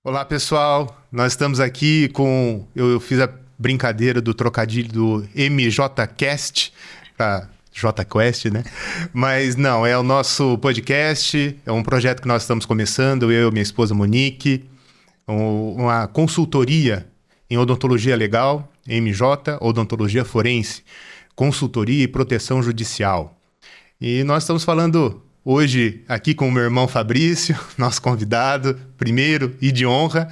Olá, pessoal. Nós estamos aqui com... Eu fiz a brincadeira do trocadilho do MJCast, para JQuest, né? Mas não, é o nosso podcast, é um projeto que nós estamos começando, eu e minha esposa Monique, uma consultoria em odontologia legal, MJ, odontologia forense, consultoria e proteção judicial. E nós estamos falando hoje aqui com o meu irmão Fabrício, nosso convidado, primeiro e de honra,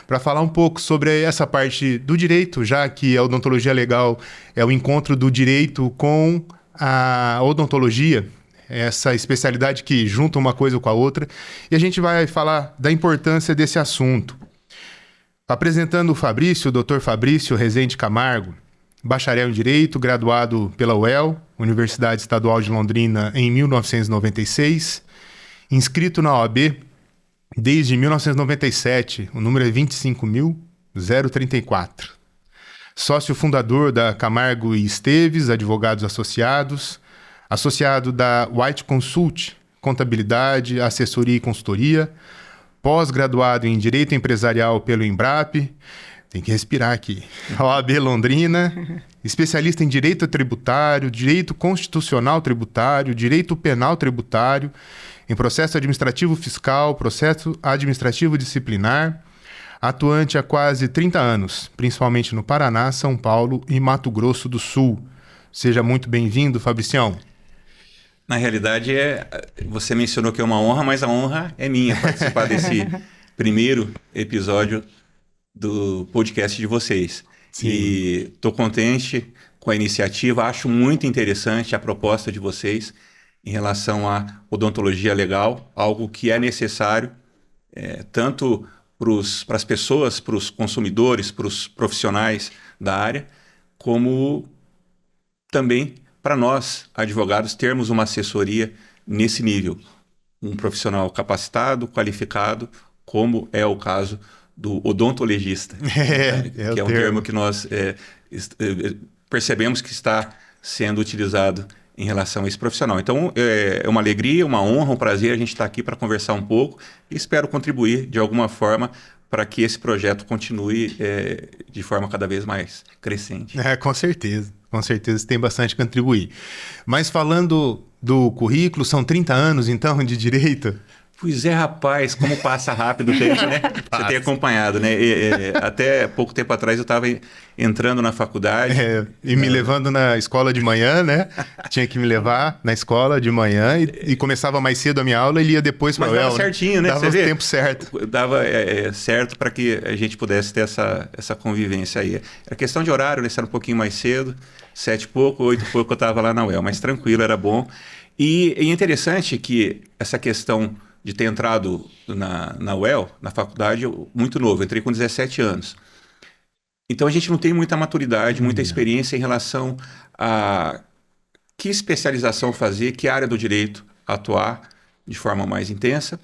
para falar um pouco sobre essa parte do direito, já que a odontologia legal é o encontro do direito com a odontologia, essa especialidade que junta uma coisa com a outra, e a gente vai falar da importância desse assunto. Apresentando o Fabrício, o Dr. Fabrício Rezende Camargo, bacharel em Direito, graduado pela UEL, Universidade Estadual de Londrina, em 1996, inscrito na OAB desde 1997, o número é 25.034. Sócio fundador da Camargo e Esteves, advogados associados, associado da White Consult, contabilidade, assessoria e consultoria, pós-graduado em Direito Empresarial pelo Embrap, tem que respirar aqui, OAB Londrina, especialista em Direito Tributário, Direito Constitucional Tributário, Direito Penal Tributário, em Processo Administrativo Fiscal, Processo Administrativo Disciplinar, atuante há quase 30 anos, principalmente no Paraná, São Paulo e Mato Grosso do Sul. Seja muito bem-vindo, Fabricião. Na realidade, você mencionou que é uma honra, mas a honra é minha participar desse primeiro episódio do podcast de vocês. Sim. E estou contente com a iniciativa, acho muito interessante a proposta de vocês em relação à odontologia legal, algo que é necessário tanto para as pessoas, para os consumidores, para os profissionais da área, como também para nós, advogados, termos uma assessoria nesse nível. Um profissional capacitado, qualificado, como é o caso do odontologista, que é um termo que nós percebemos que está sendo utilizado em relação a esse profissional. Então, é uma alegria, uma honra, um prazer a gente estar aqui para conversar um pouco e espero contribuir de alguma forma para que esse projeto continue de forma cada vez mais crescente. Com certeza tem bastante a contribuir. Mas falando do currículo, são 30 anos então de direito? Pois é, rapaz, como passa rápido o tempo, né? Você tem acompanhado, né? Até pouco tempo atrás eu estava entrando na faculdade. Me levando na escola de manhã, né? Tinha que me levar na escola de manhã e começava mais cedo a minha aula e ia depois para o UEL. Mas dava certinho, né? Dava o tempo certo. Dava certo para que a gente pudesse ter essa convivência aí. Era questão de horário, né? Era um pouquinho mais cedo, 7 e pouco, 8 e pouco eu estava lá na UEL. Mas tranquilo, era bom. E é interessante que essa questão de ter entrado na UEL, na faculdade, muito novo. Entrei com 17 anos. Então, a gente não tem muita maturidade, muita experiência em relação a que especialização fazer, que área do direito atuar de forma mais intensa.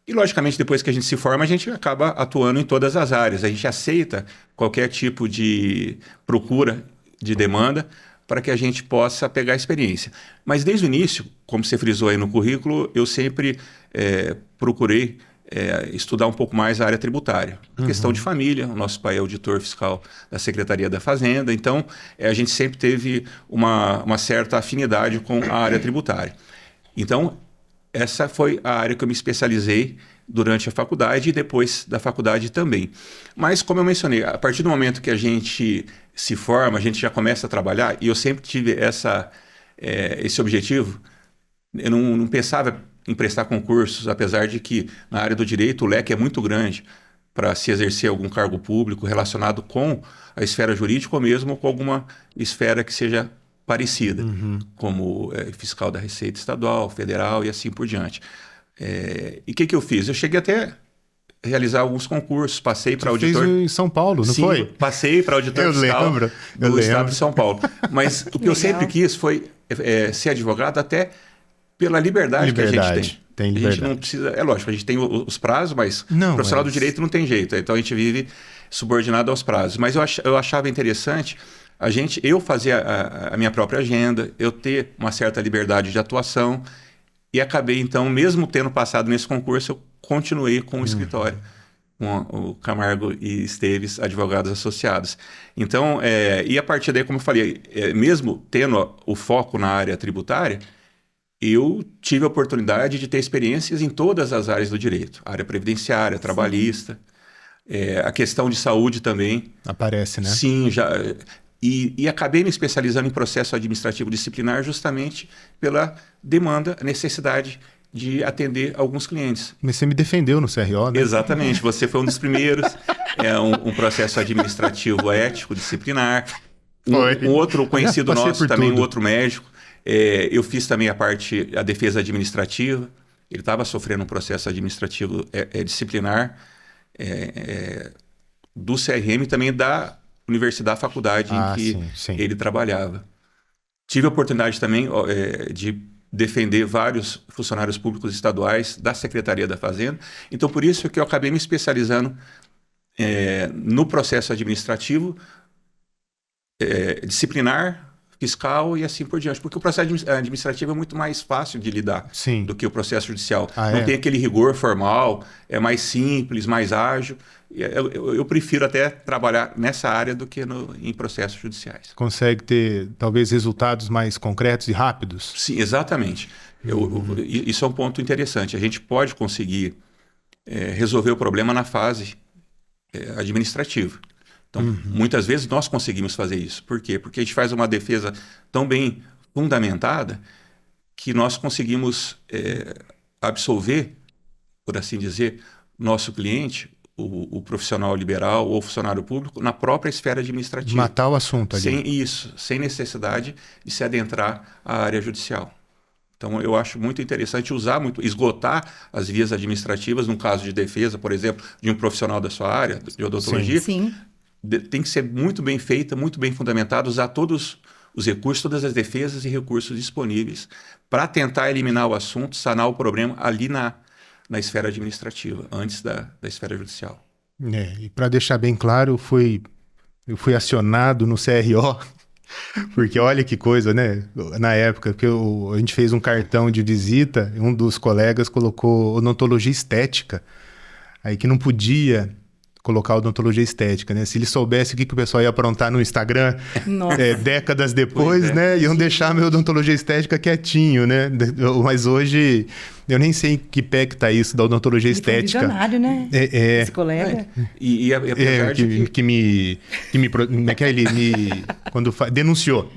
E, logicamente, depois que a gente se forma, a gente acaba atuando em todas as áreas. A gente aceita qualquer tipo de procura, de demanda, para que a gente possa pegar a experiência. Mas desde o início, como você frisou aí no currículo, eu sempre procurei estudar um pouco mais a área tributária. Questão de família, o nosso pai é auditor fiscal da Secretaria da Fazenda, então a gente sempre teve uma certa afinidade com a área tributária. Então, essa foi a área que eu me especializei durante a faculdade e depois da faculdade também. Mas, como eu mencionei, a partir do momento que a gente se forma, a gente já começa a trabalhar, e eu sempre tive esse objetivo. Eu não pensava em prestar concursos, apesar de que na área do direito o leque é muito grande para se exercer algum cargo público relacionado com a esfera jurídica ou mesmo com alguma esfera que seja parecida, como fiscal da Receita Estadual, Federal e assim por diante. E o que eu fiz? Eu cheguei até a realizar alguns concursos, passei para auditor... Fez em São Paulo, não foi? Passei para auditor fiscal do Estado de São Paulo. Mas o que eu sempre quis foi ser advogado até pela liberdade que a gente tem. A gente não precisa... É lógico, a gente tem os prazos, mas o profissional do direito não tem jeito. Então a gente vive subordinado aos prazos. Mas eu achava interessante eu fazer a minha própria agenda, eu ter uma certa liberdade de atuação e acabei, então, mesmo tendo passado nesse concurso, eu continuei com o escritório. com o Camargo e Esteves, advogados associados. Então, e a partir daí, como eu falei, mesmo tendo o foco na área tributária, eu tive a oportunidade de ter experiências em todas as áreas do direito. Área previdenciária, trabalhista, a questão de saúde também. Aparece, né? Sim, já... E acabei me especializando em processo administrativo disciplinar justamente pela demanda, a necessidade de atender alguns clientes. Mas você me defendeu no CRO, né? Exatamente, você foi um dos primeiros. É um processo administrativo ético, disciplinar. Um outro conhecido nosso também, um outro médico. Eu fiz também a defesa administrativa. Ele estava sofrendo um processo administrativo disciplinar do CRM e também da universidade, faculdade em que sim. ele trabalhava. Tive a oportunidade também de defender vários funcionários públicos estaduais da Secretaria da Fazenda. Então, por isso que eu acabei me especializando no processo administrativo, disciplinar, fiscal e assim por diante. Porque o processo administrativo é muito mais fácil de lidar do que o processo judicial. Não tem aquele rigor formal, é mais simples, mais ágil. Eu prefiro até trabalhar nessa área do que em processos judiciais. Consegue ter, talvez, resultados mais concretos e rápidos? Sim, exatamente. Isso é um ponto interessante. A gente pode conseguir resolver o problema na fase administrativa. Então, muitas vezes nós conseguimos fazer isso. Por quê? Porque a gente faz uma defesa tão bem fundamentada que nós conseguimos absolver, por assim dizer, nosso cliente, o profissional liberal ou funcionário público, na própria esfera administrativa. Matar o assunto ali. Sem necessidade de se adentrar à área judicial. Então, eu acho muito interessante esgotar as vias administrativas, num caso de defesa, por exemplo, de um profissional da sua área, de odontologia. Sim. Tem que ser muito bem feita, muito bem fundamentada, usar todos os recursos, todas as defesas e recursos disponíveis para tentar eliminar o assunto, sanar o problema ali na esfera administrativa, antes da esfera judicial. E para deixar bem claro, eu fui acionado no CRO, porque olha que coisa, né? Na época que a gente fez um cartão de visita, um dos colegas colocou odontologia estética, aí que não podia colocar odontologia estética, né? Se ele soubesse o que o pessoal ia aprontar no Instagram décadas depois, né? Iam deixar meu odontologia estética quietinho, né? Mas hoje eu nem sei em que pé que tá isso da odontologia estética. Foi visionário, né? Esse colega. E apesar denunciou.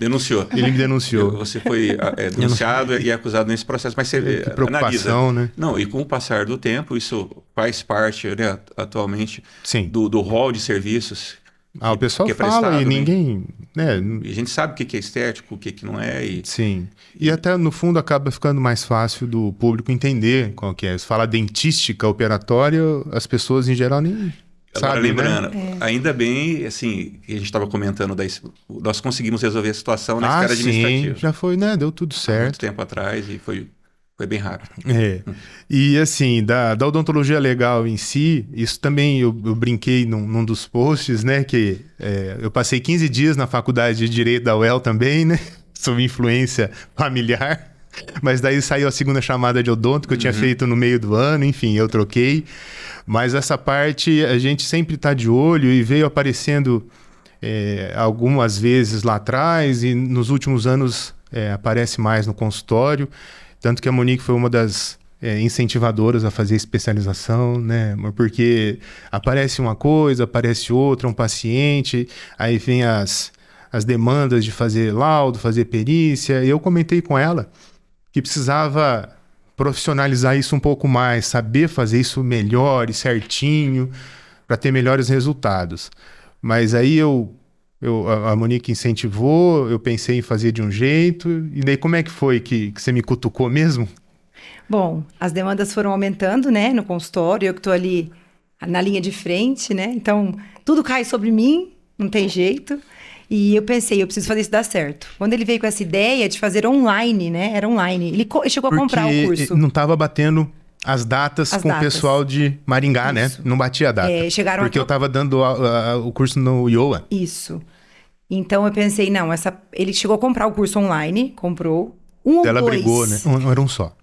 Ele me denunciou. Você foi denunciado e acusado nesse processo, mas você preocupação, analisa. Né? Não, e com o passar do tempo, isso faz parte, né, atualmente, Sim. do rol de serviços. O pessoal fala e ninguém... Né? E a gente sabe o que é estético, o que não é. Sim. E até, no fundo, acaba ficando mais fácil do público entender qual que é. Se fala dentística operatória, as pessoas, em geral, nem Agora, sabem, lembrando, né? Ainda bem, assim, que a gente estava comentando, nós conseguimos resolver a situação na esfera administrativa. Sim, já foi, né? Deu tudo certo. Há muito tempo atrás e foi bem rápido. E assim, da odontologia legal em si, isso também eu brinquei num dos posts, né? Que eu passei 15 dias na faculdade de Direito da UEL também, né? Sob influência familiar. Mas daí saiu a segunda chamada de odonto que eu tinha feito no meio do ano, enfim, eu troquei. Mas essa parte a gente sempre está de olho e veio aparecendo algumas vezes lá atrás e nos últimos anos aparece mais no consultório. Tanto que a Monique foi uma das incentivadoras a fazer especialização, né? Porque aparece uma coisa, aparece outra, um paciente, aí vem as demandas de fazer laudo, fazer perícia. E eu comentei com ela que precisava profissionalizar isso um pouco mais, saber fazer isso melhor e certinho para ter melhores resultados. Mas aí a Monique incentivou, eu pensei em fazer de um jeito, e daí como é que foi que você me cutucou mesmo? Bom, as demandas foram aumentando, né, no consultório, eu que estou ali na linha de frente, né, então tudo cai sobre mim, não tem jeito, e eu pensei, eu preciso fazer isso dar certo. Quando ele veio com essa ideia de fazer online, né, era online, ele chegou a comprar o curso. Não estava batendo as datas com o pessoal de Maringá, isso, né? Não batia a data. Porque eu estava dando o curso no IOA. Isso. Então eu pensei, não, ele chegou a comprar o curso online, comprou Ela brigou, né? Não era um só.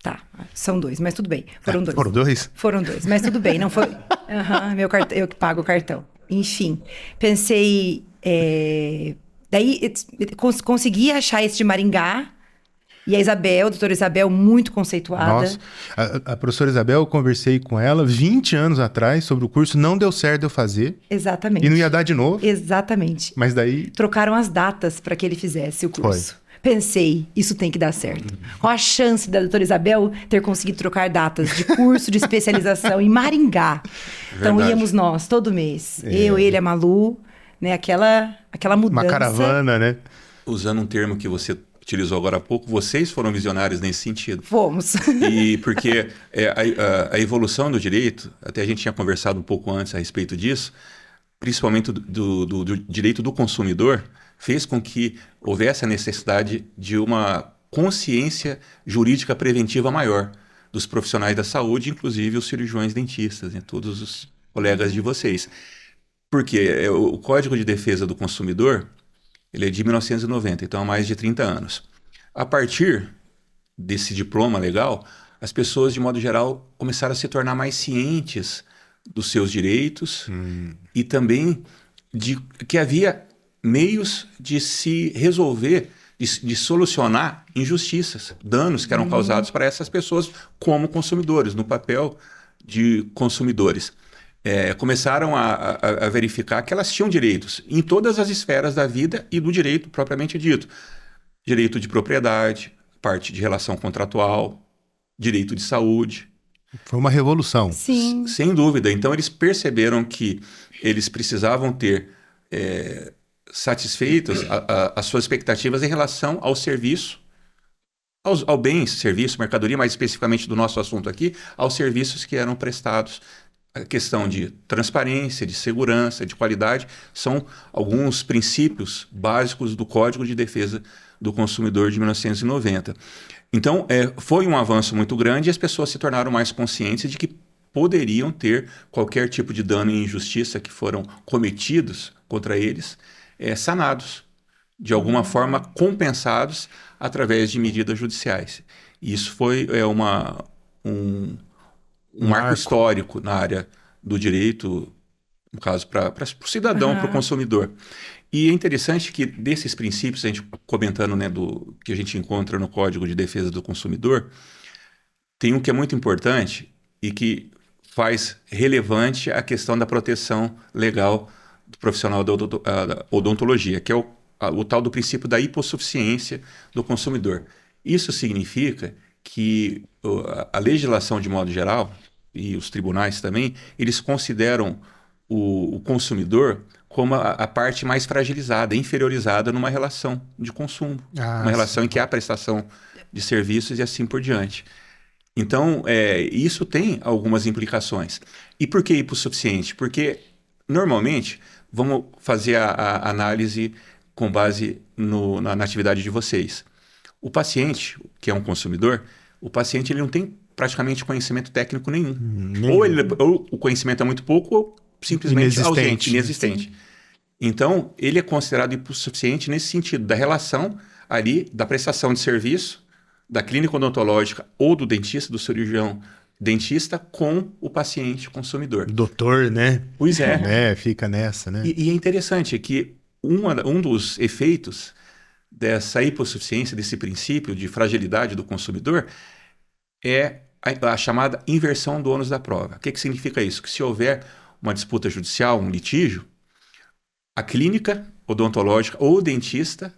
Tá, são 2, mas tudo bem. Foram 2. Foram 2? Foram 2, mas tudo bem, não foi... Aham, meu cartão, eu que pago o cartão. Enfim, pensei. Daí consegui achar esse de Maringá. E a Isabel, a doutora Isabel, muito conceituada. Nossa, a professora Isabel, eu conversei com ela 20 anos atrás sobre o curso, não deu certo eu fazer. Exatamente. E não ia dar de novo. Exatamente. Mas daí... Trocaram as datas para que ele fizesse o curso. Pensei, isso tem que dar certo. Qual a chance da doutora Isabel ter conseguido trocar datas de curso de especialização em Maringá? Então íamos nós, todo mês. Eu, ele, a Malu, né? Aquela mudança. Uma caravana, né? Usando um termo que você utilizou agora há pouco, vocês foram visionários nesse sentido. Fomos. E porque a evolução do direito, até a gente tinha conversado um pouco antes a respeito disso, principalmente do direito do consumidor, fez com que houvesse a necessidade de uma consciência jurídica preventiva maior dos profissionais da saúde, inclusive os cirurgiões dentistas, né, todos os colegas de vocês. Porque o Código de Defesa do Consumidor, ele é de 1990, então há mais de 30 anos. A partir desse diploma legal, as pessoas, de modo geral, começaram a se tornar mais cientes dos seus direitos e também de que havia meios de se resolver, de solucionar injustiças, danos que eram causados para essas pessoas como consumidores, no papel de consumidores. Começaram a verificar que elas tinham direitos em todas as esferas da vida e do direito propriamente dito. Direito de propriedade, parte de relação contratual, direito de saúde. Foi uma revolução. Sim. Sem dúvida. Então, eles perceberam que eles precisavam ter satisfeitos as suas expectativas em relação ao serviço, ao bem, serviço, mercadoria, mais especificamente do nosso assunto aqui, aos serviços que eram prestados. A questão de transparência, de segurança, de qualidade, são alguns princípios básicos do Código de Defesa do Consumidor de 1990. Então, foi um avanço muito grande e as pessoas se tornaram mais conscientes de que poderiam ter qualquer tipo de dano e injustiça que foram cometidos contra eles, sanados, de alguma forma compensados através de medidas judiciais. E isso foi um marco histórico na área do direito, no caso, para o cidadão, para o consumidor. E é interessante que desses princípios, a gente comentando, né, do que a gente encontra no Código de Defesa do Consumidor, tem um que é muito importante e que faz relevante a questão da proteção legal do profissional da odontologia, que é o tal do princípio da hipossuficiência do consumidor. Isso significa que a legislação, de modo geral, e os tribunais também, eles consideram o consumidor como a parte mais fragilizada, inferiorizada numa relação de consumo. Uma relação em que há prestação de serviços e assim por diante. Então, isso tem algumas implicações. E por que hipossuficiente? Porque, normalmente, vamos fazer a análise com base na atividade de vocês. O paciente, que é um consumidor, o paciente ele não tem praticamente conhecimento técnico nenhum. Ou o conhecimento é muito pouco, ou simplesmente ausente, inexistente. Então, ele é considerado hipossuficiente nesse sentido, da relação ali, da prestação de serviço, da clínica odontológica ou do dentista, do cirurgião dentista, com o paciente consumidor. Doutor, né? Pois é. Fica nessa, né? E é interessante que um dos efeitos dessa hipossuficiência, desse princípio de fragilidade do consumidor, é a chamada inversão do ônus da prova. O que significa isso? Que se houver uma disputa judicial, um litígio, a clínica odontológica ou o dentista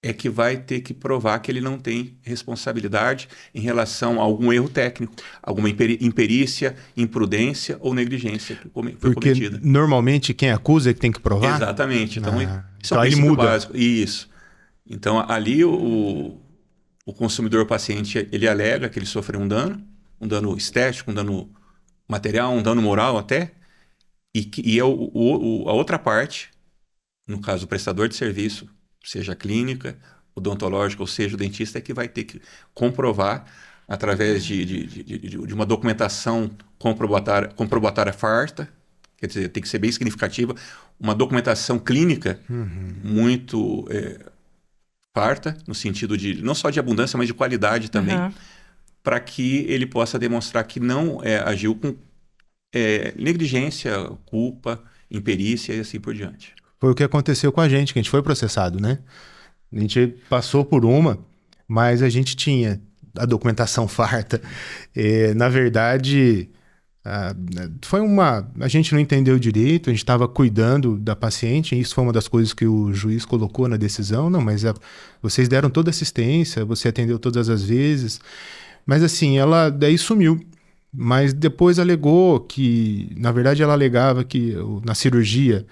é que vai ter que provar que ele não tem responsabilidade em relação a algum erro técnico, alguma imperícia, imprudência ou negligência que foi cometida. Porque normalmente quem acusa é que tem que provar? Exatamente. Então, isso então é um princípio muda. básico. Isso. Então, ali o consumidor, o paciente, ele alega que ele sofreu um dano estético, um dano material, um dano moral até, e a outra parte, no caso o prestador de serviço, seja a clínica odontológica ou seja o dentista, é que vai ter que comprovar através de uma documentação comprobatória farta, quer dizer, tem que ser bem significativa, uma documentação clínica muito farta, no sentido de não só de abundância, mas de qualidade também, para que ele possa demonstrar que não agiu negligência, culpa, imperícia e assim por diante. Foi o que aconteceu com a gente, que a gente foi processado, né? A gente passou por uma, mas a gente tinha a documentação farta. Na verdade, a gente não entendeu direito, a gente estava cuidando da paciente, e isso foi uma das coisas que o juiz colocou na decisão. Não, mas vocês deram toda assistência, você atendeu todas as vezes. Mas assim, ela daí sumiu. Mas depois alegou que, na verdade, ela alegava que na cirurgia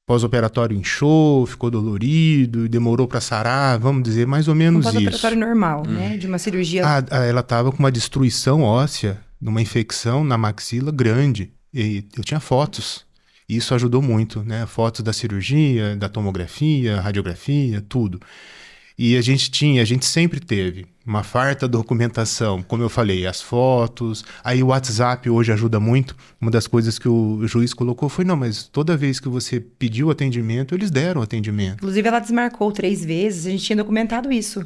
pós-operatório inchou, ficou dolorido, demorou para sarar, vamos dizer, mais ou menos isso. Pós-operatório normal, né? De uma cirurgia... Ela estava com uma destruição óssea, numa infecção na maxila grande. E eu tinha fotos. E isso ajudou muito, né? Fotos da cirurgia, da tomografia, radiografia, tudo. E a gente sempre teve uma farta documentação, como eu falei, as fotos, aí o WhatsApp hoje ajuda muito. Uma das coisas que o juiz colocou foi, não, mas toda vez que você pediu atendimento, eles deram atendimento. Inclusive, ela desmarcou 3 vezes, a gente tinha documentado isso.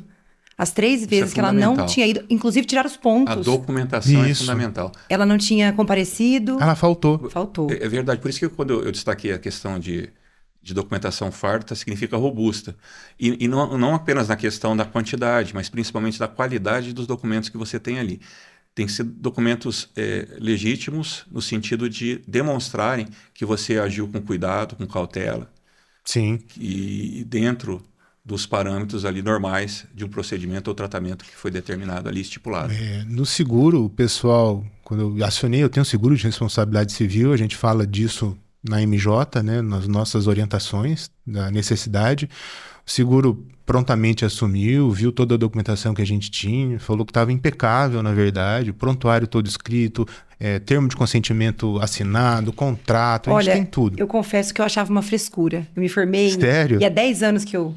As 3 vezes que ela não tinha ido, inclusive tiraram os pontos. A documentação é fundamental. Ela não tinha comparecido. Ela faltou. Faltou. É verdade, por isso que quando eu destaquei a questão de documentação farta, significa robusta. E não apenas na questão da quantidade, mas principalmente da qualidade dos documentos que você tem ali. Tem que ser documentos legítimos, no sentido de demonstrarem que você agiu com cuidado, com cautela. Sim. E dentro dos parâmetros ali normais de um procedimento ou tratamento que foi determinado ali, estipulado. No seguro, o pessoal, quando eu acionei, eu tenho seguro de responsabilidade civil, a gente fala disso na MJ, né, nas nossas orientações da necessidade. O seguro prontamente assumiu, viu toda a documentação que a gente tinha, falou que estava impecável, na verdade, prontuário todo escrito, termo de consentimento assinado, contrato, a gente tem tudo. Eu confesso que eu achava uma frescura. Eu me formei... Sério? E há 10 anos que eu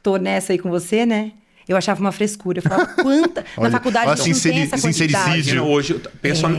tô nessa aí com você, né? Eu achava uma frescura. Eu falava, na faculdade a gente não tem essa quantidade. Hoje,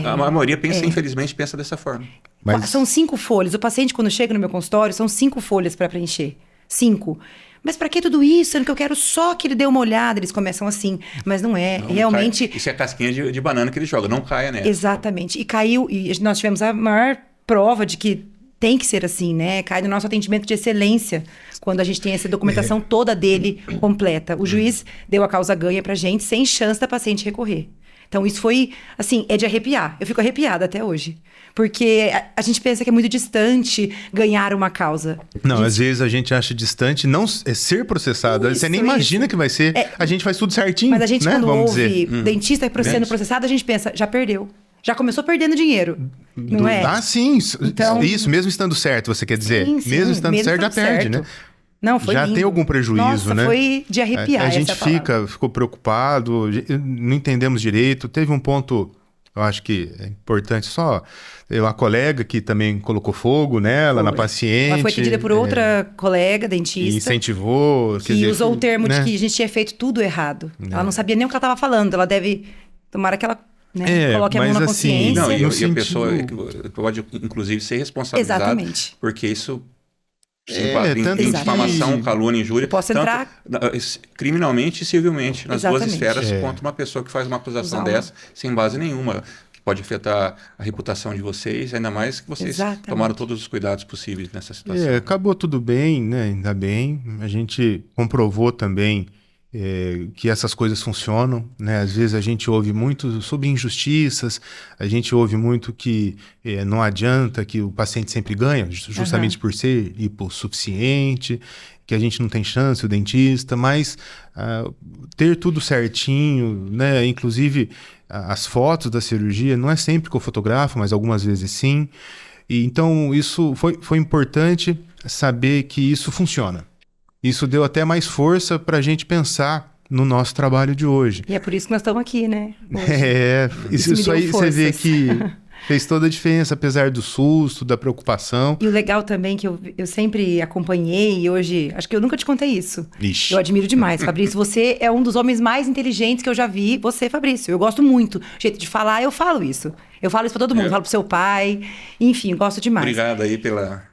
a maioria pensa, infelizmente, pensa dessa forma. Mas... São 5 folhas. O paciente, quando chega no meu consultório, são 5 folhas para preencher. 5. Mas para que tudo isso? Sendo que eu quero só que ele dê uma olhada. Eles começam assim. Mas não é. Não, realmente... Isso é casquinha de banana que ele joga. Não caia nessa. Exatamente. E caiu... E nós tivemos a maior prova de que tem que ser assim, né? Cai no nosso atendimento de excelência, quando a gente tem essa documentação toda dele completa. O juiz deu a causa ganha pra gente, sem chance da paciente recorrer. Então, isso foi, assim, é de arrepiar. Eu fico arrepiada até hoje. Porque a gente pensa que é muito distante ganhar uma causa. Não, às vezes a gente acha distante não ser processado. Você nem imagina que vai ser. A gente faz tudo certinho, mas a gente, né? quando ouve dentista sendo processado, a gente pensa, já perdeu. Já começou perdendo dinheiro, não é? Ah, sim. Então, isso, mesmo estando certo, você quer dizer? Sim, mesmo estando certo, já perde, né? Não, foi já lindo. tem algum prejuízo, Nossa, né? Foi de arrepiar. A gente ficou preocupado, não entendemos direito. Teve um ponto, eu acho que é importante, só uma colega que também colocou fogo nela, na paciente. Ela foi atendida por outra colega, dentista. E incentivou. Que usou o termo de que a gente tinha feito tudo errado. Ela não sabia nem o que ela estava falando. Ela deve... Tomara que ela... coloque a mão na consciência. Não, e a pessoa pode, inclusive, ser responsabilizada. Exatamente. Porque isso... difamação, calúnia, injúria. Posso entrar... criminalmente e civilmente, nas duas esferas, contra uma pessoa que faz uma acusação dessa, sem base nenhuma, que pode afetar a reputação de vocês, ainda mais que vocês tomaram todos os cuidados possíveis nessa situação. Acabou tudo bem, né? Ainda bem. A gente comprovou também que essas coisas funcionam, né? Às vezes a gente ouve muito sobre injustiças, a gente ouve muito que não adianta, que o paciente sempre ganha, justamente por ser hipossuficiente, que a gente não tem chance, o dentista, mas ter tudo certinho, né? Inclusive as fotos da cirurgia, não é sempre que eu fotografo, mas algumas vezes sim. E então isso foi importante saber que isso funciona. Isso deu até mais força para a gente pensar no nosso trabalho de hoje. E é por isso que nós estamos aqui, né? Isso aí você vê que fez toda a diferença, apesar do susto, da preocupação. E o legal também que eu sempre acompanhei e hoje... Acho que eu nunca te contei isso. Ixi. Eu admiro demais, Fabrício. Você é um dos homens mais inteligentes que eu já vi. Você, Fabrício. Eu gosto muito. O jeito de falar, eu falo isso. Eu falo isso pra todo mundo, falo pro seu pai. Enfim, gosto demais. Obrigado aí pela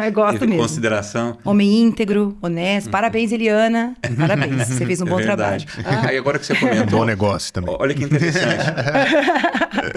Eu gosto mesmo. consideração. Homem íntegro, honesto. Parabéns, Eliana. Parabéns, você fez um bom trabalho. E agora que você comentou... Bom negócio também. Olha que interessante.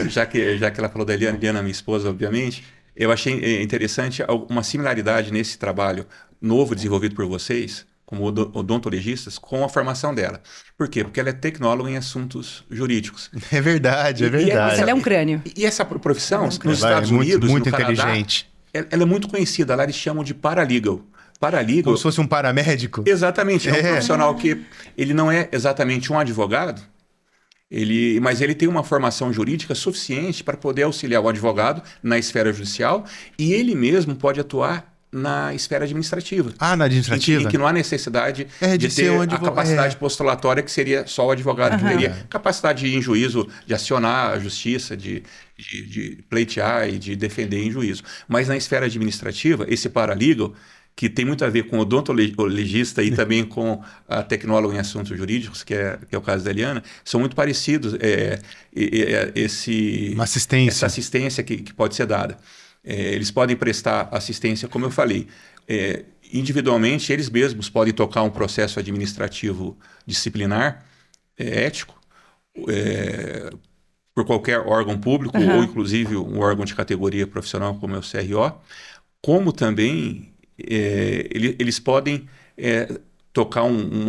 já que ela falou da Eliana, minha esposa, obviamente, eu achei interessante uma similaridade nesse trabalho novo desenvolvido por vocês, como odontologistas, com a formação dela. Por quê? Porque ela é tecnóloga em assuntos jurídicos. É verdade, é verdade. Ela é um crânio. E essa profissão, nos Ela Estados é Unidos, muito no inteligente. Canadá, ela é muito conhecida. Lá eles chamam de paralegal. Paralegal... Como se fosse um paramédico. Exatamente. É um profissional que ele não é exatamente um advogado, mas ele tem uma formação jurídica suficiente para poder auxiliar o advogado na esfera judicial e ele mesmo pode atuar na esfera administrativa. Na administrativa? Em que não há necessidade de ter a capacidade postulatória que seria só o advogado que teria. Capacidade de ir em juízo, de acionar a justiça, de pleitear e de defender em juízo. Mas na esfera administrativa, esse paralegal, que tem muito a ver com o odontologista e também com a tecnóloga em assuntos jurídicos, que é o caso da Eliana, são muito parecidos. Uma assistência. Essa assistência que pode ser dada. Eles podem prestar assistência, como eu falei, individualmente, eles mesmos podem tocar um processo administrativo disciplinar, ético, por qualquer órgão público ou, inclusive, um órgão de categoria profissional, como é o CRO, como também eles podem tocar um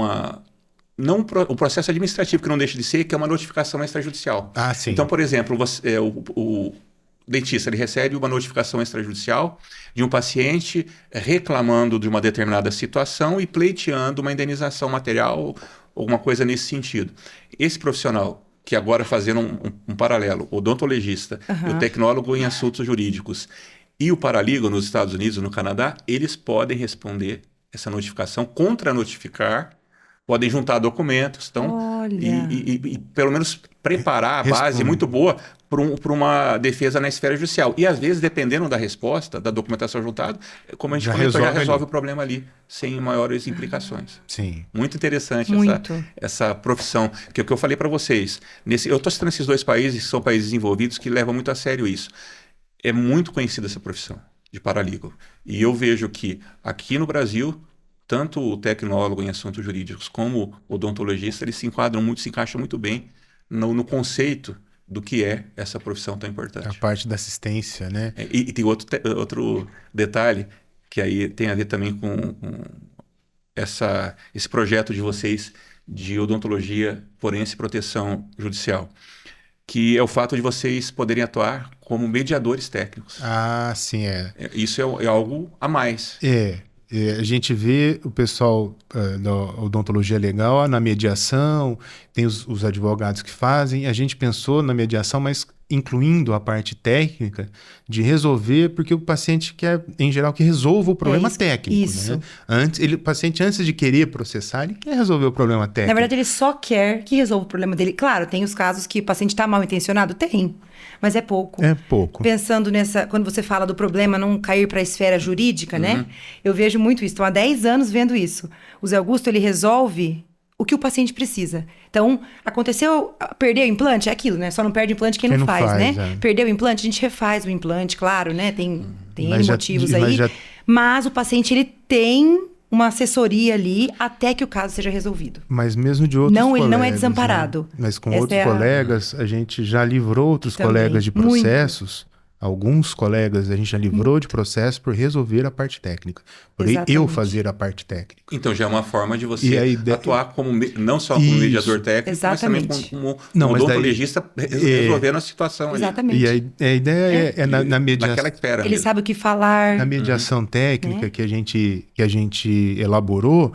processo administrativo, que não deixa de ser, que é uma notificação extrajudicial. Sim. Então, por exemplo, o dentista ele recebe uma notificação extrajudicial de um paciente reclamando de uma determinada situação e pleiteando uma indenização material, alguma coisa nesse sentido. Esse profissional, que agora fazendo um paralelo, o odontologista, o tecnólogo em assuntos jurídicos e o paralegal nos Estados Unidos e no Canadá, eles podem responder essa notificação, contra-notificar, podem juntar documentos, e pelo menos preparar a base muito boa para uma defesa na esfera judicial. E às vezes, dependendo da resposta, da documentação juntada, como a gente comentou, já resolve o problema ali, sem maiores implicações. Sim. Muito interessante essa profissão. Que é o que eu falei para vocês. Eu estou citando esses dois países, que são países desenvolvidos, que levam muito a sério isso. É muito conhecida essa profissão de paralegal. E eu vejo que aqui no Brasil, tanto o tecnólogo em assuntos jurídicos como o odontologista, eles se encaixam muito bem no conceito do que é essa profissão tão importante. A parte da assistência, né? E tem outro detalhe, que aí tem a ver também com esse projeto de vocês de odontologia forense e proteção judicial, que é o fato de vocês poderem atuar como mediadores técnicos. Sim, Isso é algo a mais. A gente vê o pessoal da odontologia legal na mediação, tem os advogados que fazem. A gente pensou na mediação, mas incluindo a parte técnica de resolver, porque o paciente quer, em geral, que resolva o problema técnico. Isso. Né? O paciente, antes de querer processar, ele quer resolver o problema técnico. Na verdade, ele só quer que resolva o problema dele. Claro, tem os casos que o paciente está mal intencionado? Tem. Mas é pouco. É pouco. Pensando quando você fala do problema não cair para a esfera jurídica, né? Eu vejo muito isso. Estou há 10 anos vendo isso. O Zé Augusto, ele resolve o que o paciente precisa. Então, aconteceu, perdeu o implante, é aquilo, né? Só não perde o implante quem não faz, né? Perdeu o implante, a gente refaz o implante, claro, né? Tem N motivos aí. Mas o paciente, ele tem uma assessoria ali até que o caso seja resolvido. Mas mesmo de outros colegas. Não, ele não é desamparado. Né? Mas com outros colegas, a gente já livrou outros colegas de processos. Alguns colegas a gente já livrou de processo por resolver a parte técnica. Por eu fazer a parte técnica. Então já é uma forma de você atuar não só como mediador técnico, mas também como odontologista resolvendo a situação. Exatamente. Ali. E a ideia é na mediação. Naquela esfera. Ele sabe o que falar. Na mediação técnica que a gente elaborou,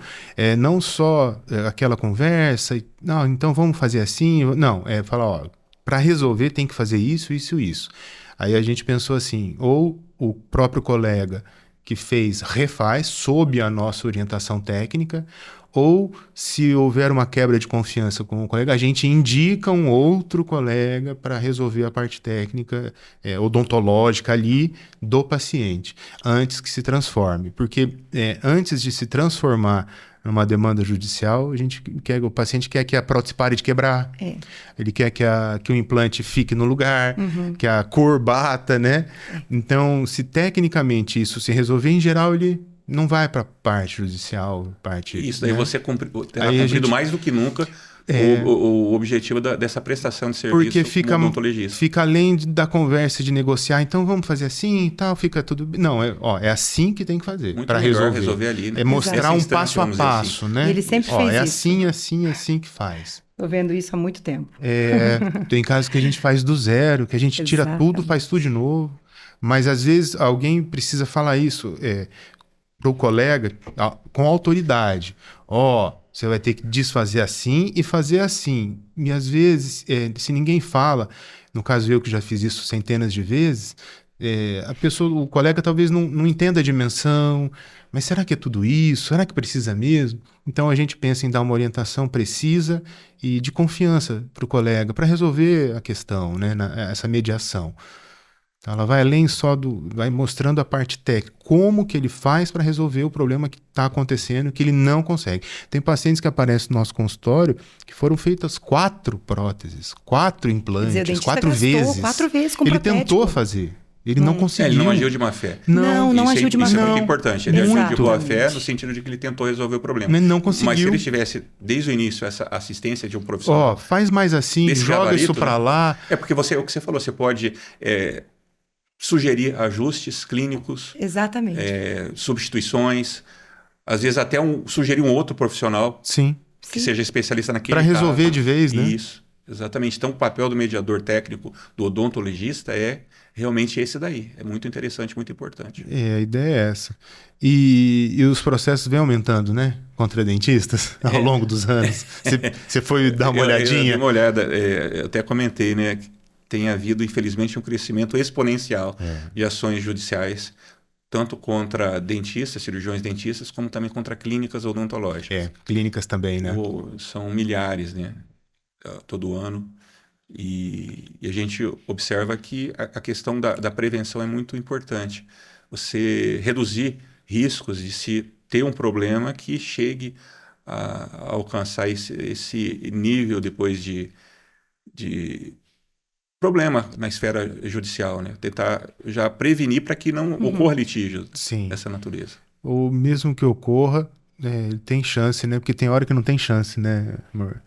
não só aquela conversa, não, então vamos fazer assim. Não, falar, para resolver tem que fazer isso, isso, isso. Aí a gente pensou assim, ou o próprio colega que refaz sob a nossa orientação técnica, ou se houver uma quebra de confiança com o colega, a gente indica um outro colega para resolver a parte técnica odontológica ali do paciente, antes que se transforme. Porque antes de se transformar numa demanda judicial, o paciente quer que a prótese pare de quebrar, ele quer que o implante fique no lugar, que a cor bata, né? Então, se tecnicamente isso se resolver, em geral, ele não vai para a parte judicial, Isso, daí né? você terá cumprido mais do que nunca o objetivo dessa prestação de serviço porque como odontologista. fica além da conversa de negociar, então vamos fazer assim e tal, fica tudo... Não, é assim que tem que fazer para resolver ali, né? É mostrar um instância, passo a passo, assim. né? E ele sempre fez é isso. assim que faz. Tô vendo isso há muito tempo. Tem casos que a gente faz do zero, que a gente tira tudo, faz tudo de novo. Mas às vezes alguém precisa falar isso para o colega com autoridade. Você vai ter que desfazer assim e fazer assim. E às vezes, se ninguém fala, no caso eu que já fiz isso centenas de vezes, o colega talvez não entenda a dimensão, mas será que é tudo isso? Será que precisa mesmo? Então a gente pensa em dar uma orientação precisa e de confiança para o colega, para resolver a questão, né? Essa mediação. Então, ela vai além vai mostrando a parte técnica, como que ele faz para resolver o problema que está acontecendo, que ele não consegue. Tem pacientes que aparecem no nosso consultório que foram feitas 4 próteses, 4 implantes, Quer dizer, o 4 vezes. 4 vezes com Ele protético. tentou fazer, ele não conseguiu. Ele não agiu de má fé. Não agiu de má fé. Isso é muito importante. Ele agiu de boa fé Exatamente. no sentido de que ele tentou resolver o problema. Ele não conseguiu. Mas se ele tivesse, desde o início, essa assistência de um profissional... Faz mais assim, desse joga gabarito, isso para lá. Porque o que você falou, você pode... sugerir ajustes clínicos, Exatamente. substituições, às vezes até sugerir um outro profissional Sim. que seja especialista naquele para resolver caso. de vez, né? Isso, exatamente. Então, o papel do mediador técnico, do odontologista é realmente esse daí. É muito interessante, muito importante. A ideia é essa. E os processos vêm aumentando, né? Contra dentistas ao longo dos anos. Você foi dar uma olhadinha? Eu dei uma olhada, eu até comentei, né? Tem havido, infelizmente, um crescimento exponencial de ações judiciais, tanto contra dentistas, cirurgiões dentistas, como também contra clínicas odontológicas. Clínicas também, né? São milhares, né? Todo ano. E a gente observa que a questão da prevenção é muito importante. Você reduzir riscos de se ter um problema que chegue a alcançar esse nível depois de problema na esfera judicial, né? Tentar já prevenir para que não ocorra litígio dessa natureza. Ou mesmo que ocorra, tem chance, né? Porque tem hora que não tem chance, né, amor?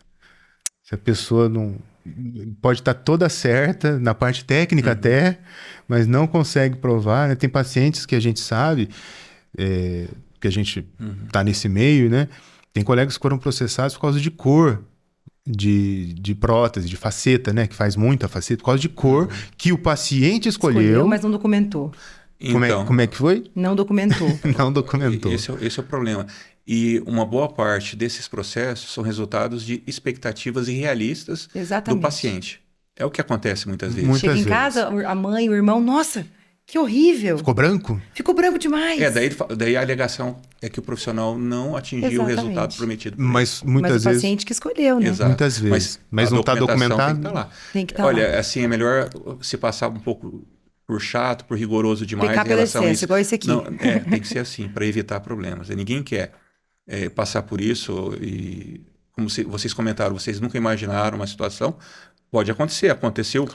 Se a pessoa não... Pode estar toda certa, na parte técnica até, mas não consegue provar, né? Tem pacientes que a gente sabe, que a gente está nesse meio, né? Tem colegas que foram processados por causa de cor, de prótese, de faceta, né? Que faz muita faceta, por causa de cor que o paciente escolheu, mas não documentou. Então, como é que foi? Não documentou. Não documentou. Esse é o problema. E uma boa parte desses processos são resultados de expectativas irrealistas do paciente. É o que acontece muitas vezes. Chega em casa, a mãe, o irmão, nossa, que horrível. Ficou branco? Ficou branco demais. Daí a alegação é que o profissional não atingiu o resultado prometido. Mas Mas vezes... o paciente que escolheu, né? Exato. Muitas vezes. Mas não está documentado? Tem que estar lá. Tem que estar lá. Olha, assim, é melhor se passar um pouco por chato, por rigoroso demais. Pecar pela essência, igual esse aqui. Não, tem que ser assim, para evitar problemas. Ninguém quer passar por isso e, como vocês comentaram, vocês nunca imaginaram uma situação. Pode acontecer, aconteceu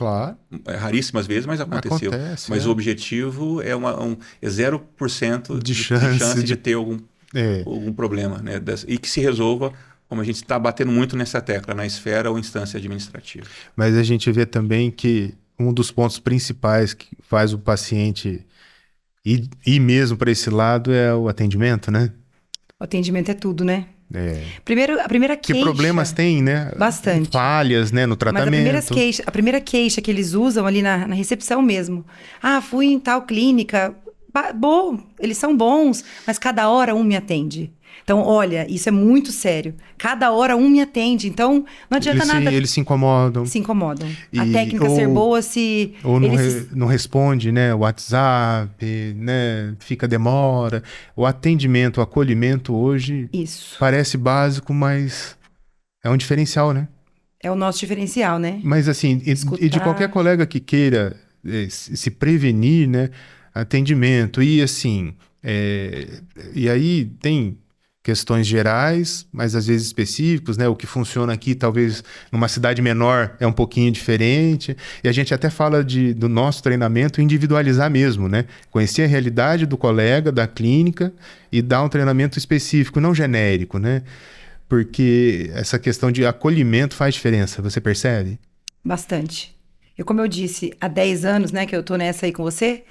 raríssimas vezes, mas aconteceu. Mas o objetivo é 0% de chance de ter algum problema, né? E que se resolva, como a gente está batendo muito nessa tecla, na esfera ou instância administrativa. Mas a gente vê também que um dos pontos principais que faz o paciente ir mesmo para esse lado é o atendimento, né? O atendimento é tudo, né? A primeira queixa... Que problemas tem, né? Bastante. Falhas, né, no tratamento. Mas a primeira queixa que eles usam ali na recepção mesmo. Fui em tal clínica. Bom, eles são bons, mas cada hora um me atende. Então, olha, isso é muito sério. Cada hora um me atende, então não adianta nada. Eles se incomodam. Se incomodam. A técnica ser boa se... Ou não responde, né? O WhatsApp, né? Fica demora. O atendimento, o acolhimento hoje parece básico, mas é um diferencial, né? É o nosso diferencial, né? Mas assim, e de qualquer colega que queira se prevenir, né? Atendimento. E assim, e aí tem questões gerais, mas às vezes específicos, né? O que funciona aqui, talvez numa cidade menor, é um pouquinho diferente. E a gente até fala do nosso treinamento individualizar mesmo, né? Conhecer a realidade do colega, da clínica e dar um treinamento específico, não genérico, né? Porque essa questão de acolhimento faz diferença, você percebe? Bastante. Como eu disse, há 10 anos, né, que eu tô nessa aí com você,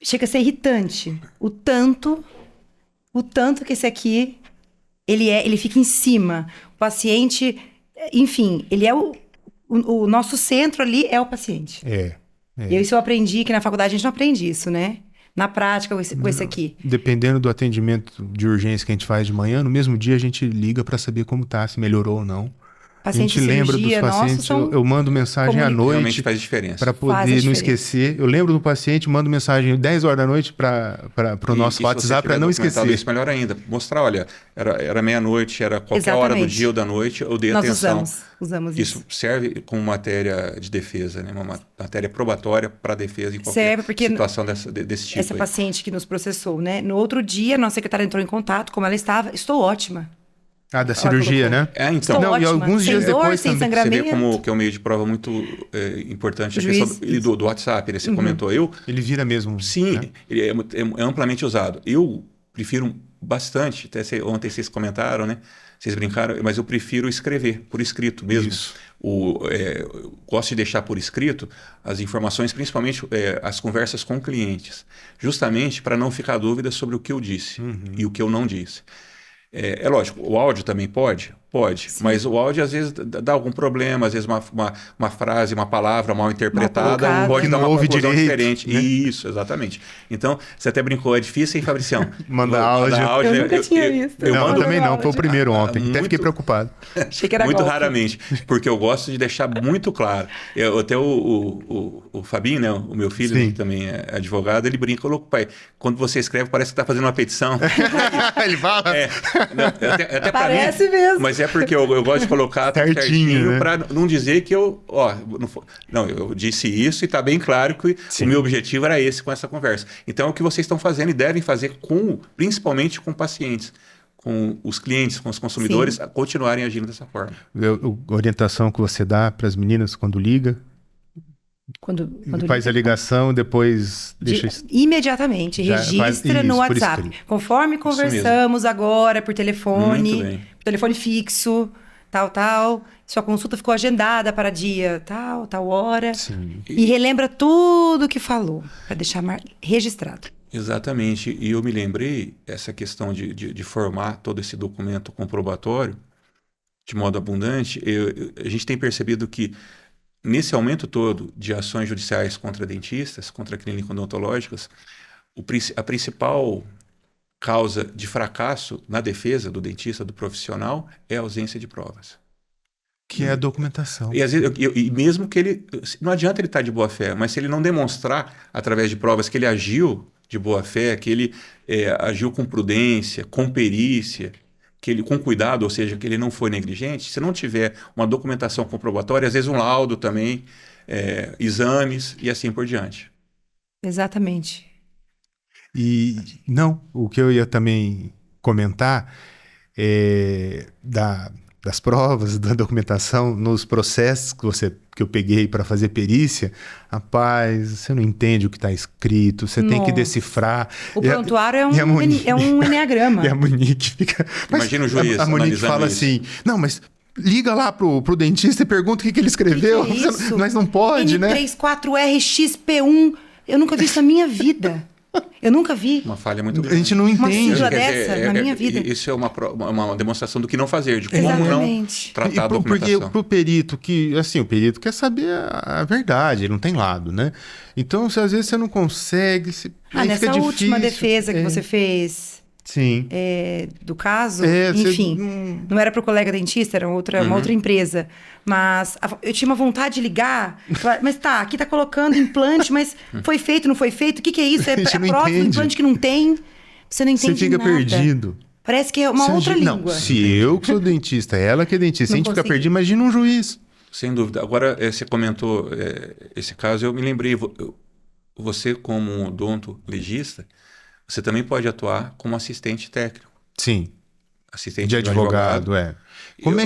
chega a ser irritante o tanto que esse aqui, ele fica em cima. O paciente, enfim, ele é o nosso centro ali é o paciente. Isso eu aprendi, que na faculdade a gente não aprende isso, né? Na prática, com esse aqui. Dependendo do atendimento de urgência que a gente faz de manhã, no mesmo dia a gente liga para saber como tá, se melhorou ou não. Paciente a gente lembra dos pacientes, eu mando mensagem à noite. Realmente faz diferença. Para poder não esquecer. Eu lembro do paciente, mando mensagem 10 horas da noite para o nosso WhatsApp para não esquecer. Isso melhor ainda. Mostrar, olha, era meia-noite, era qualquer hora do dia ou da noite, eu dei atenção. Usamos isso. Isso serve como matéria de defesa, né? Uma matéria probatória para defesa em qualquer situação desse tipo. Essa paciente que nos processou, né? No outro dia, nossa secretária entrou em contato, como ela estava, estou ótima. Da cirurgia, né? Então. Não, e alguns dias depois sem sangramento. Você vê como que é um meio de prova muito importante. A questão do WhatsApp, você comentou. Ele vira mesmo. Sim, né? ele é amplamente usado. Eu prefiro bastante, até ontem vocês comentaram, né? Vocês brincaram, mas eu prefiro escrever, por escrito mesmo. Isso. Gosto de deixar por escrito as informações, principalmente as conversas com clientes, justamente para não ficar dúvida sobre o que eu disse e o que eu não disse. É lógico, o áudio também pode, Sim. Mas o áudio às vezes dá algum problema, às vezes uma frase, uma palavra mal interpretada pode dar uma conclusão diferente. Né? Isso, exatamente. Então, você até brincou, é difícil, hein, Fabricião? Mandar áudio. Eu nunca tinha visto. Eu também não, foi o primeiro ontem, até fiquei preocupado. Achei que era muito golpe. Raramente, porque eu gosto de deixar muito claro. Até o Fabinho, né, o meu filho, que também é advogado, ele brinca, louco, pai, quando você escreve parece que está fazendo uma petição. Ele fala? Até parece mim, mesmo. Mas é porque eu gosto de colocar certinho, né? Para não dizer que eu disse isso e está bem claro que o meu objetivo era esse com essa conversa. Então, é o que vocês estão fazendo e devem fazer principalmente com pacientes, com os clientes, com os consumidores, a continuarem agindo dessa forma. A orientação que você dá para as meninas quando liga? Quando faz a ligação, depois deixa... Imediatamente, registra no WhatsApp. Conforme conversamos agora por telefone fixo, tal. Sua consulta ficou agendada para dia tal hora. Sim. E relembra tudo que falou, para deixar registrado. Exatamente. E eu me lembrei, essa questão de formar todo esse documento comprobatório de modo abundante, a gente tem percebido que nesse aumento todo de ações judiciais contra dentistas, contra clínicas odontológicas, a principal causa de fracasso na defesa do dentista, do profissional, é a ausência de provas. Que é a documentação. E às vezes, mesmo que ele... Não adianta ele estar de boa fé, mas se ele não demonstrar, através de provas, que ele agiu de boa fé, que ele agiu com prudência, com perícia, com cuidado, ou seja, que ele não foi negligente, se não tiver uma documentação comprobatória, às vezes um laudo também, exames e assim por diante. Exatamente. E o que eu ia também comentar é das provas, da documentação, nos processos que eu peguei para fazer perícia, rapaz, você não entende o que está escrito, você tem que decifrar. O prontuário é um enneagrama. E a Monique fica... Imagina o juiz a Monique fala isso. assim, não, mas... Liga lá pro dentista e pergunta o que ele escreveu. Que é isso? Mas não pode, né? N34RXP1. Eu nunca vi isso na minha vida. Eu nunca vi. Uma falha muito grande. A gente não entende. Uma sigla dessa na minha vida. Isso é uma demonstração do que não fazer, de como não tratar a documentação. Porque pro perito, o perito quer saber a verdade, ele não tem lado, né? Então, às vezes você não consegue... Nessa última defesa que você fez... Sim. Do caso, enfim, não era para o colega dentista, era uma outra empresa. Mas eu tinha uma vontade de ligar, mas aqui tá colocando implante, mas foi feito, não foi feito? O que é isso? É próximo do implante que não tem? Você não entende nada. Você fica perdido. Parece que é uma outra língua. Não, se eu que sou dentista, ela que é dentista, se a gente fica perdido, imagina um juiz. Sem dúvida. Agora, você comentou esse caso, eu me lembrei, você como odontologista, você também pode atuar como assistente técnico. Sim. assistente de do advogado,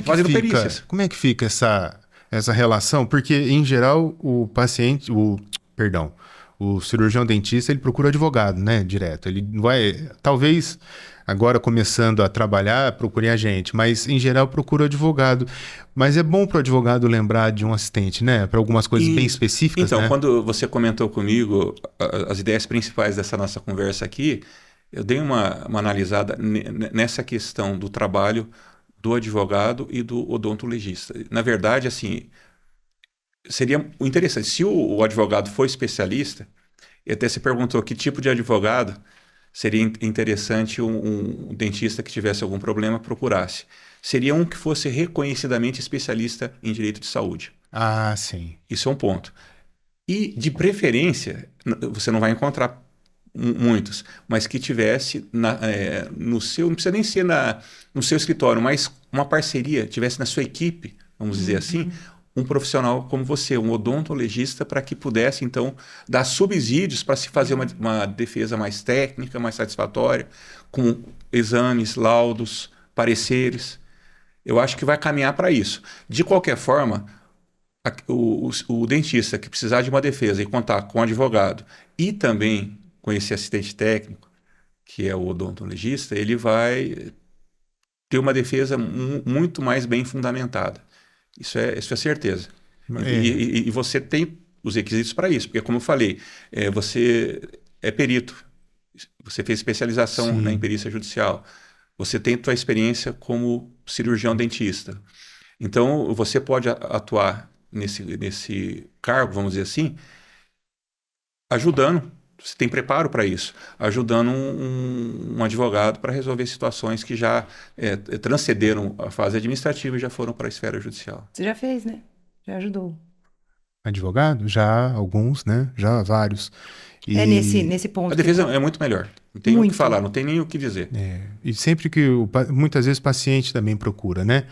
fazendo perícias. Como é que fica essa relação? Porque, em geral, o cirurgião dentista, ele procura advogado, né, direto. Ele vai, talvez, agora começando a trabalhar, procure a gente, mas, em geral, procura advogado. Mas é bom para o advogado lembrar de um assistente, né, para algumas coisas bem específicas, então, né? quando você comentou comigo as ideias principais dessa nossa conversa aqui, eu dei uma analisada nessa questão do trabalho do advogado e do odontologista. Na verdade, assim, seria interessante. Se o advogado for especialista, e até se perguntou que tipo de advogado seria interessante um dentista que tivesse algum problema procurasse. Seria um que fosse reconhecidamente especialista em direito de saúde. Ah, sim. Isso é um ponto. E, de preferência, você não vai encontrar muitos, mas que tivesse no seu, não precisa nem ser no seu escritório, mas uma parceria, tivesse na sua equipe, vamos dizer assim, um profissional como você, um odontologista, para que pudesse, então, dar subsídios para se fazer uma defesa mais técnica, mais satisfatória, com exames, laudos, pareceres. Eu acho que vai caminhar para isso. De qualquer forma, o dentista que precisar de uma defesa e contar com um advogado e também com esse assistente técnico, que é o odontologista, ele vai ter uma defesa muito mais bem fundamentada. Isso é certeza. E você tem os requisitos para isso, porque, como eu falei, você é perito, você fez especialização em perícia judicial, você tem sua experiência como cirurgião dentista. Então, você pode atuar nesse cargo, vamos dizer assim, ajudando, você tem preparo para isso, ajudando um advogado para resolver situações que já transcenderam a fase administrativa e já foram para a esfera judicial. Você já fez, né? Já ajudou. Advogado? Já alguns, né? Já vários. É nesse ponto. A defesa é muito melhor. Não tem o que falar, não tem nem o que dizer. E sempre que muitas vezes o paciente também procura, né?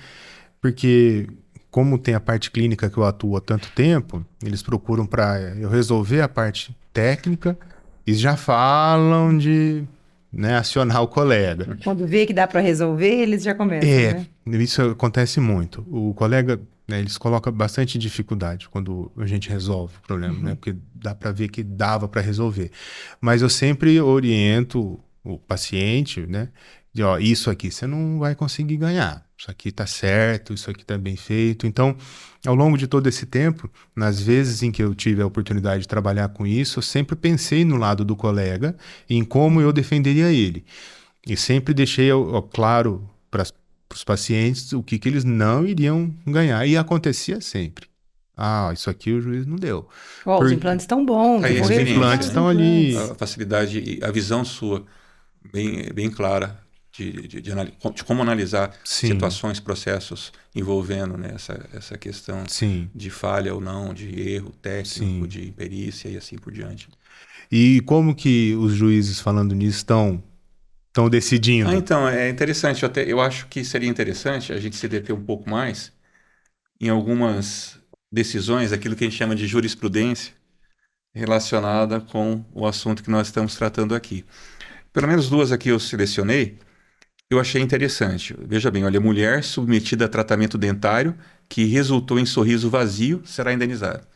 Porque como tem a parte clínica que eu atuo há tanto tempo, eles procuram para eu resolver a parte técnica e já falam de, né, acionar o colega. Quando vê que dá para resolver, eles já começam, né? Isso acontece muito. O colega, né, eles colocam bastante dificuldade quando a gente resolve o problema, né? Porque dá para ver que dava para resolver. Mas eu sempre oriento o paciente, né? De, isso aqui você não vai conseguir ganhar. Isso aqui tá certo, isso aqui tá bem feito. Então, ao longo de todo esse tempo, nas vezes em que eu tive a oportunidade de trabalhar com isso, eu sempre pensei no lado do colega e em como eu defenderia ele. E sempre deixei claro para os pacientes o que eles não iriam ganhar. E acontecia sempre. Isso aqui o juiz não deu. Os implantes estão bons. Os implantes estão ali. A facilidade e a visão sua bem clara de como analisar situações, processos envolvendo, né, essa questão de falha ou não, de erro técnico, de imperícia e assim por diante. E como que os juízes, falando nisso, estão decidindo? Então, é interessante. Eu acho que seria interessante a gente se deter um pouco mais em algumas decisões, aquilo que a gente chama de jurisprudência, relacionada com o assunto que nós estamos tratando aqui. Pelo menos duas aqui eu selecionei, eu achei interessante. Veja bem, olha, mulher submetida a tratamento dentário que resultou em sorriso vazio será indenizada.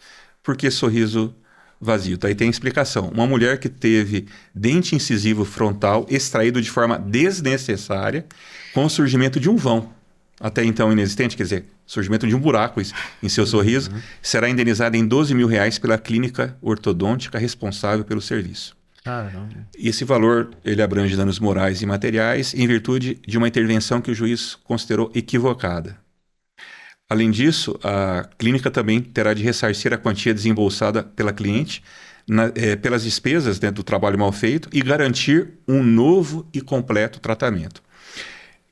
Por que sorriso vazio? Aí tem explicação. Uma mulher que teve dente incisivo frontal extraído de forma desnecessária com o surgimento de um vão, até então inexistente, quer dizer, surgimento de um buraco em seu sorriso, será indenizada em R$12 mil pela clínica ortodôntica responsável pelo serviço. E esse valor ele abrange danos morais e materiais em virtude de uma intervenção que o juiz considerou equivocada. Além disso, a clínica também terá de ressarcir a quantia desembolsada pela cliente pelas despesas, né, do trabalho mal feito e garantir um novo e completo tratamento.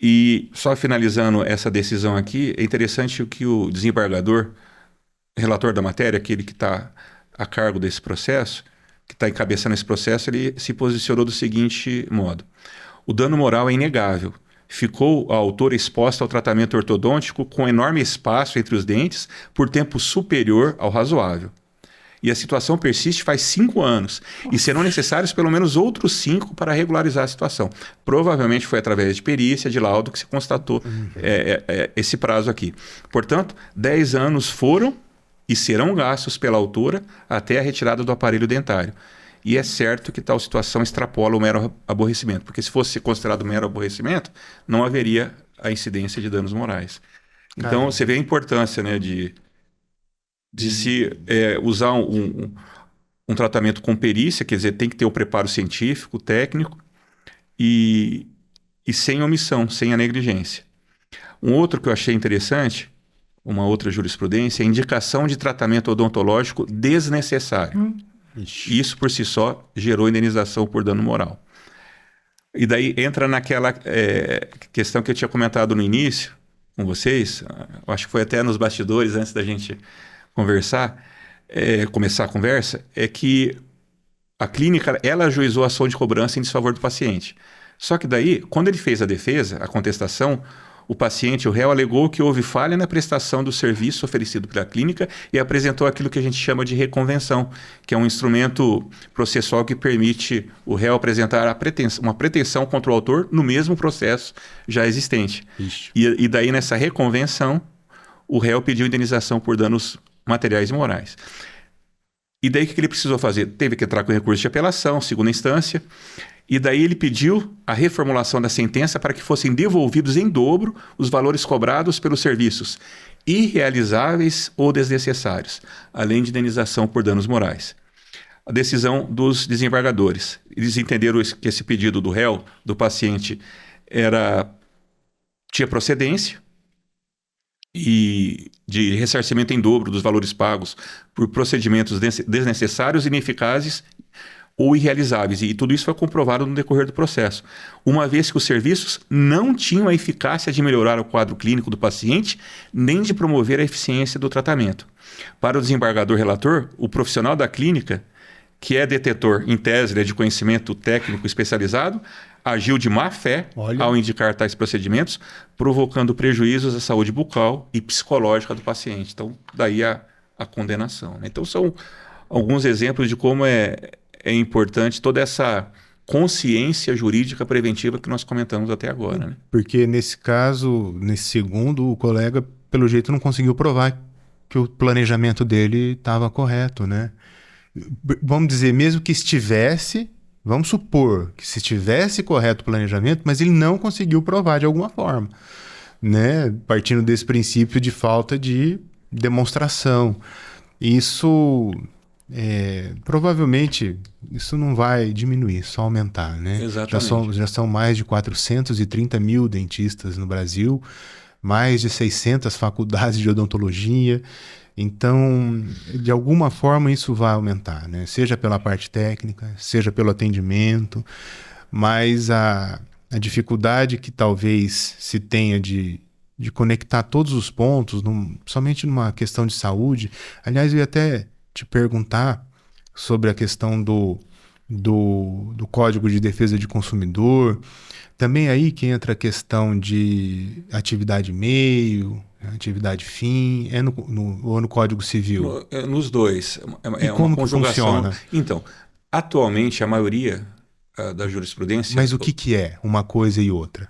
E só finalizando essa decisão aqui, é interessante o que o desembargador, relator da matéria, aquele que está a cargo desse processo, que está encabeçando esse processo, ele se posicionou do seguinte modo: o dano moral é inegável. Ficou a autora exposta ao tratamento ortodôntico com enorme espaço entre os dentes por tempo superior ao razoável. E a situação persiste faz 5 anos. E serão necessários pelo menos outros 5 para regularizar a situação. Provavelmente foi através de perícia, de laudo, que se constatou esse prazo aqui. Portanto, 10 anos foram e serão gastos pela autora até a retirada do aparelho dentário. E é certo que tal situação extrapola o mero aborrecimento, porque se fosse considerado mero aborrecimento, não haveria a incidência de danos morais. Então, você vê a importância, né, de se usar um tratamento com perícia, quer dizer, tem que ter o preparo científico, técnico, e sem omissão, sem a negligência. Um outro que eu achei interessante, uma outra jurisprudência, é a indicação de tratamento odontológico desnecessário. Isso, por si só, gerou indenização por dano moral. E daí entra naquela questão que eu tinha comentado no início com vocês, eu acho que foi até nos bastidores, antes da gente começar a conversa, é que a clínica, ela ajuizou a ação de cobrança em desfavor do paciente. Só que daí, quando ele fez a defesa, a contestação, o paciente, o réu, alegou que houve falha na prestação do serviço oferecido pela clínica e apresentou aquilo que a gente chama de reconvenção, que é um instrumento processual que permite o réu apresentar uma pretensão contra o autor no mesmo processo já existente. E daí, nessa reconvenção, o réu pediu indenização por danos materiais e morais. E daí, o que ele precisou fazer? Teve que entrar com recurso de apelação, segunda instância. E daí ele pediu a reformulação da sentença para que fossem devolvidos em dobro os valores cobrados pelos serviços irrealizáveis ou desnecessários, além de indenização por danos morais. A decisão dos desembargadores. Eles entenderam que esse pedido do réu, do paciente, tinha procedência e de ressarcimento em dobro dos valores pagos por procedimentos desnecessários, ineficazes ou irrealizáveis, e tudo isso foi comprovado no decorrer do processo, uma vez que os serviços não tinham a eficácia de melhorar o quadro clínico do paciente, nem de promover a eficiência do tratamento. Para o desembargador relator, o profissional da clínica, que é detetor, em tese, de conhecimento técnico especializado, agiu de má fé ao indicar tais procedimentos, provocando prejuízos à saúde bucal e psicológica do paciente. Então, daí a condenação, né? Então, são alguns exemplos de como é importante toda essa consciência jurídica preventiva que nós comentamos até agora, né? Porque nesse caso, nesse segundo, o colega, pelo jeito, não conseguiu provar que o planejamento dele estava correto, né? Vamos dizer, mesmo que estivesse, vamos supor que se estivesse correto o planejamento, mas ele não conseguiu provar de alguma forma, né? Partindo desse princípio de falta de demonstração. Isso... provavelmente isso não vai diminuir, só aumentar, né? Exatamente. Já são mais de 430 mil dentistas no Brasil, mais de 600 faculdades de odontologia. Então, de alguma forma isso vai aumentar, né? Seja pela parte técnica, seja pelo atendimento, mas a dificuldade que talvez se tenha de conectar todos os pontos, somente numa questão de saúde. Aliás, eu ia até te perguntar sobre a questão do Código de Defesa de Consumidor. Também aí que entra a questão de atividade meio, atividade fim, ou no Código Civil? Nos dois. E como uma conjugação. funciona? Então, atualmente a maioria da jurisprudência... Mas o que é uma coisa e outra?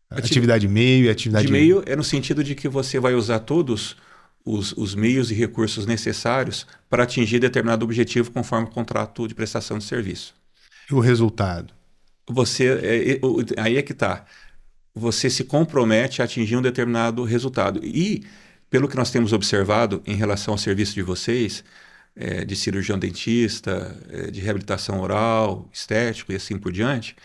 Atividade meio e atividade... De meio é no sentido de que você vai usar todos os meios e recursos necessários para atingir determinado objetivo conforme o contrato de prestação de serviço. E o resultado? Aí é que está. Você se compromete a atingir um determinado resultado. E, pelo que nós temos observado em relação ao serviço de vocês, de cirurgião dentista, de reabilitação oral, estético e assim por diante,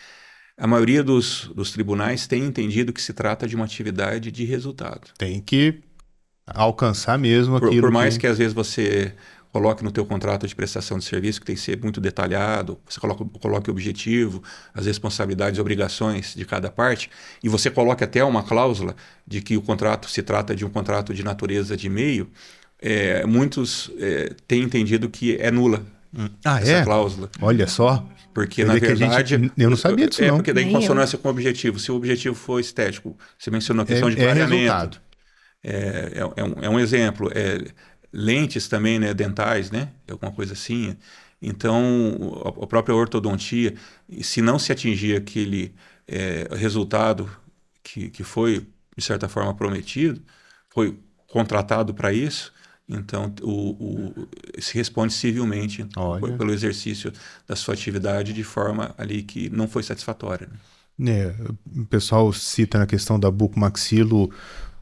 a maioria dos tribunais tem entendido que se trata de uma atividade de resultado. Tem que alcançar mesmo aquilo. Por mais que às vezes você coloque no teu contrato de prestação de serviço, que tem que ser muito detalhado, você coloque o objetivo, as responsabilidades e obrigações de cada parte, e você coloque até uma cláusula de que o contrato se trata de um contrato de natureza de meio, muitos têm entendido que é nula essa cláusula. Olha só. Porque, na verdade... eu não sabia disso, não. Porque daí, em consonância com o objetivo, se o objetivo for estético, você mencionou a questão de clareamento. Resultado. É um exemplo. lentes também, né, dentais, né, alguma coisa assim. Então, a própria ortodontia, se não se atingir aquele resultado que foi, de certa forma, prometido, foi contratado para isso, então se responde civilmente pelo exercício da sua atividade de forma ali que não foi satisfatória, né? O pessoal cita na questão da bucomaxilo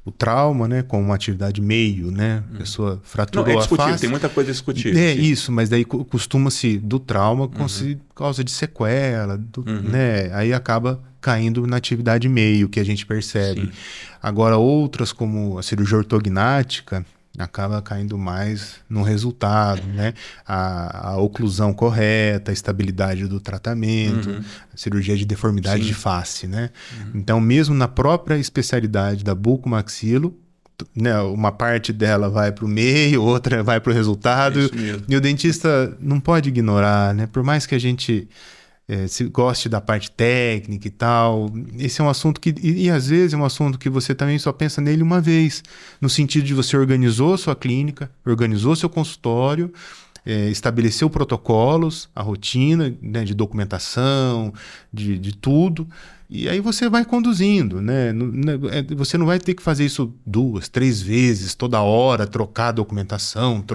o trauma, né, como uma atividade meio, né? A pessoa fraturou a face. Tem muita coisa discutível. Isso, mas daí costuma-se do trauma por causa de sequela, né? Aí acaba caindo na atividade meio, que a gente percebe. Sim. Agora, outras, como a cirurgia ortognática, acaba caindo mais no resultado, né? A oclusão correta, a estabilidade do tratamento, a cirurgia de deformidade de face, né? Então, mesmo na própria especialidade da bucomaxilo, né, uma parte dela vai para o meio, outra vai para o resultado, e o dentista não pode ignorar, né? Por mais que a gente se goste da parte técnica e tal, esse é um assunto que, e às vezes é um assunto que você também só pensa nele uma vez, no sentido de você organizou sua clínica, organizou seu consultório, estabeleceu protocolos, a rotina, né, de documentação, de tudo, e aí você vai conduzindo, né? Você não vai ter que fazer isso 2, 3 vezes, toda hora, trocar a documentação,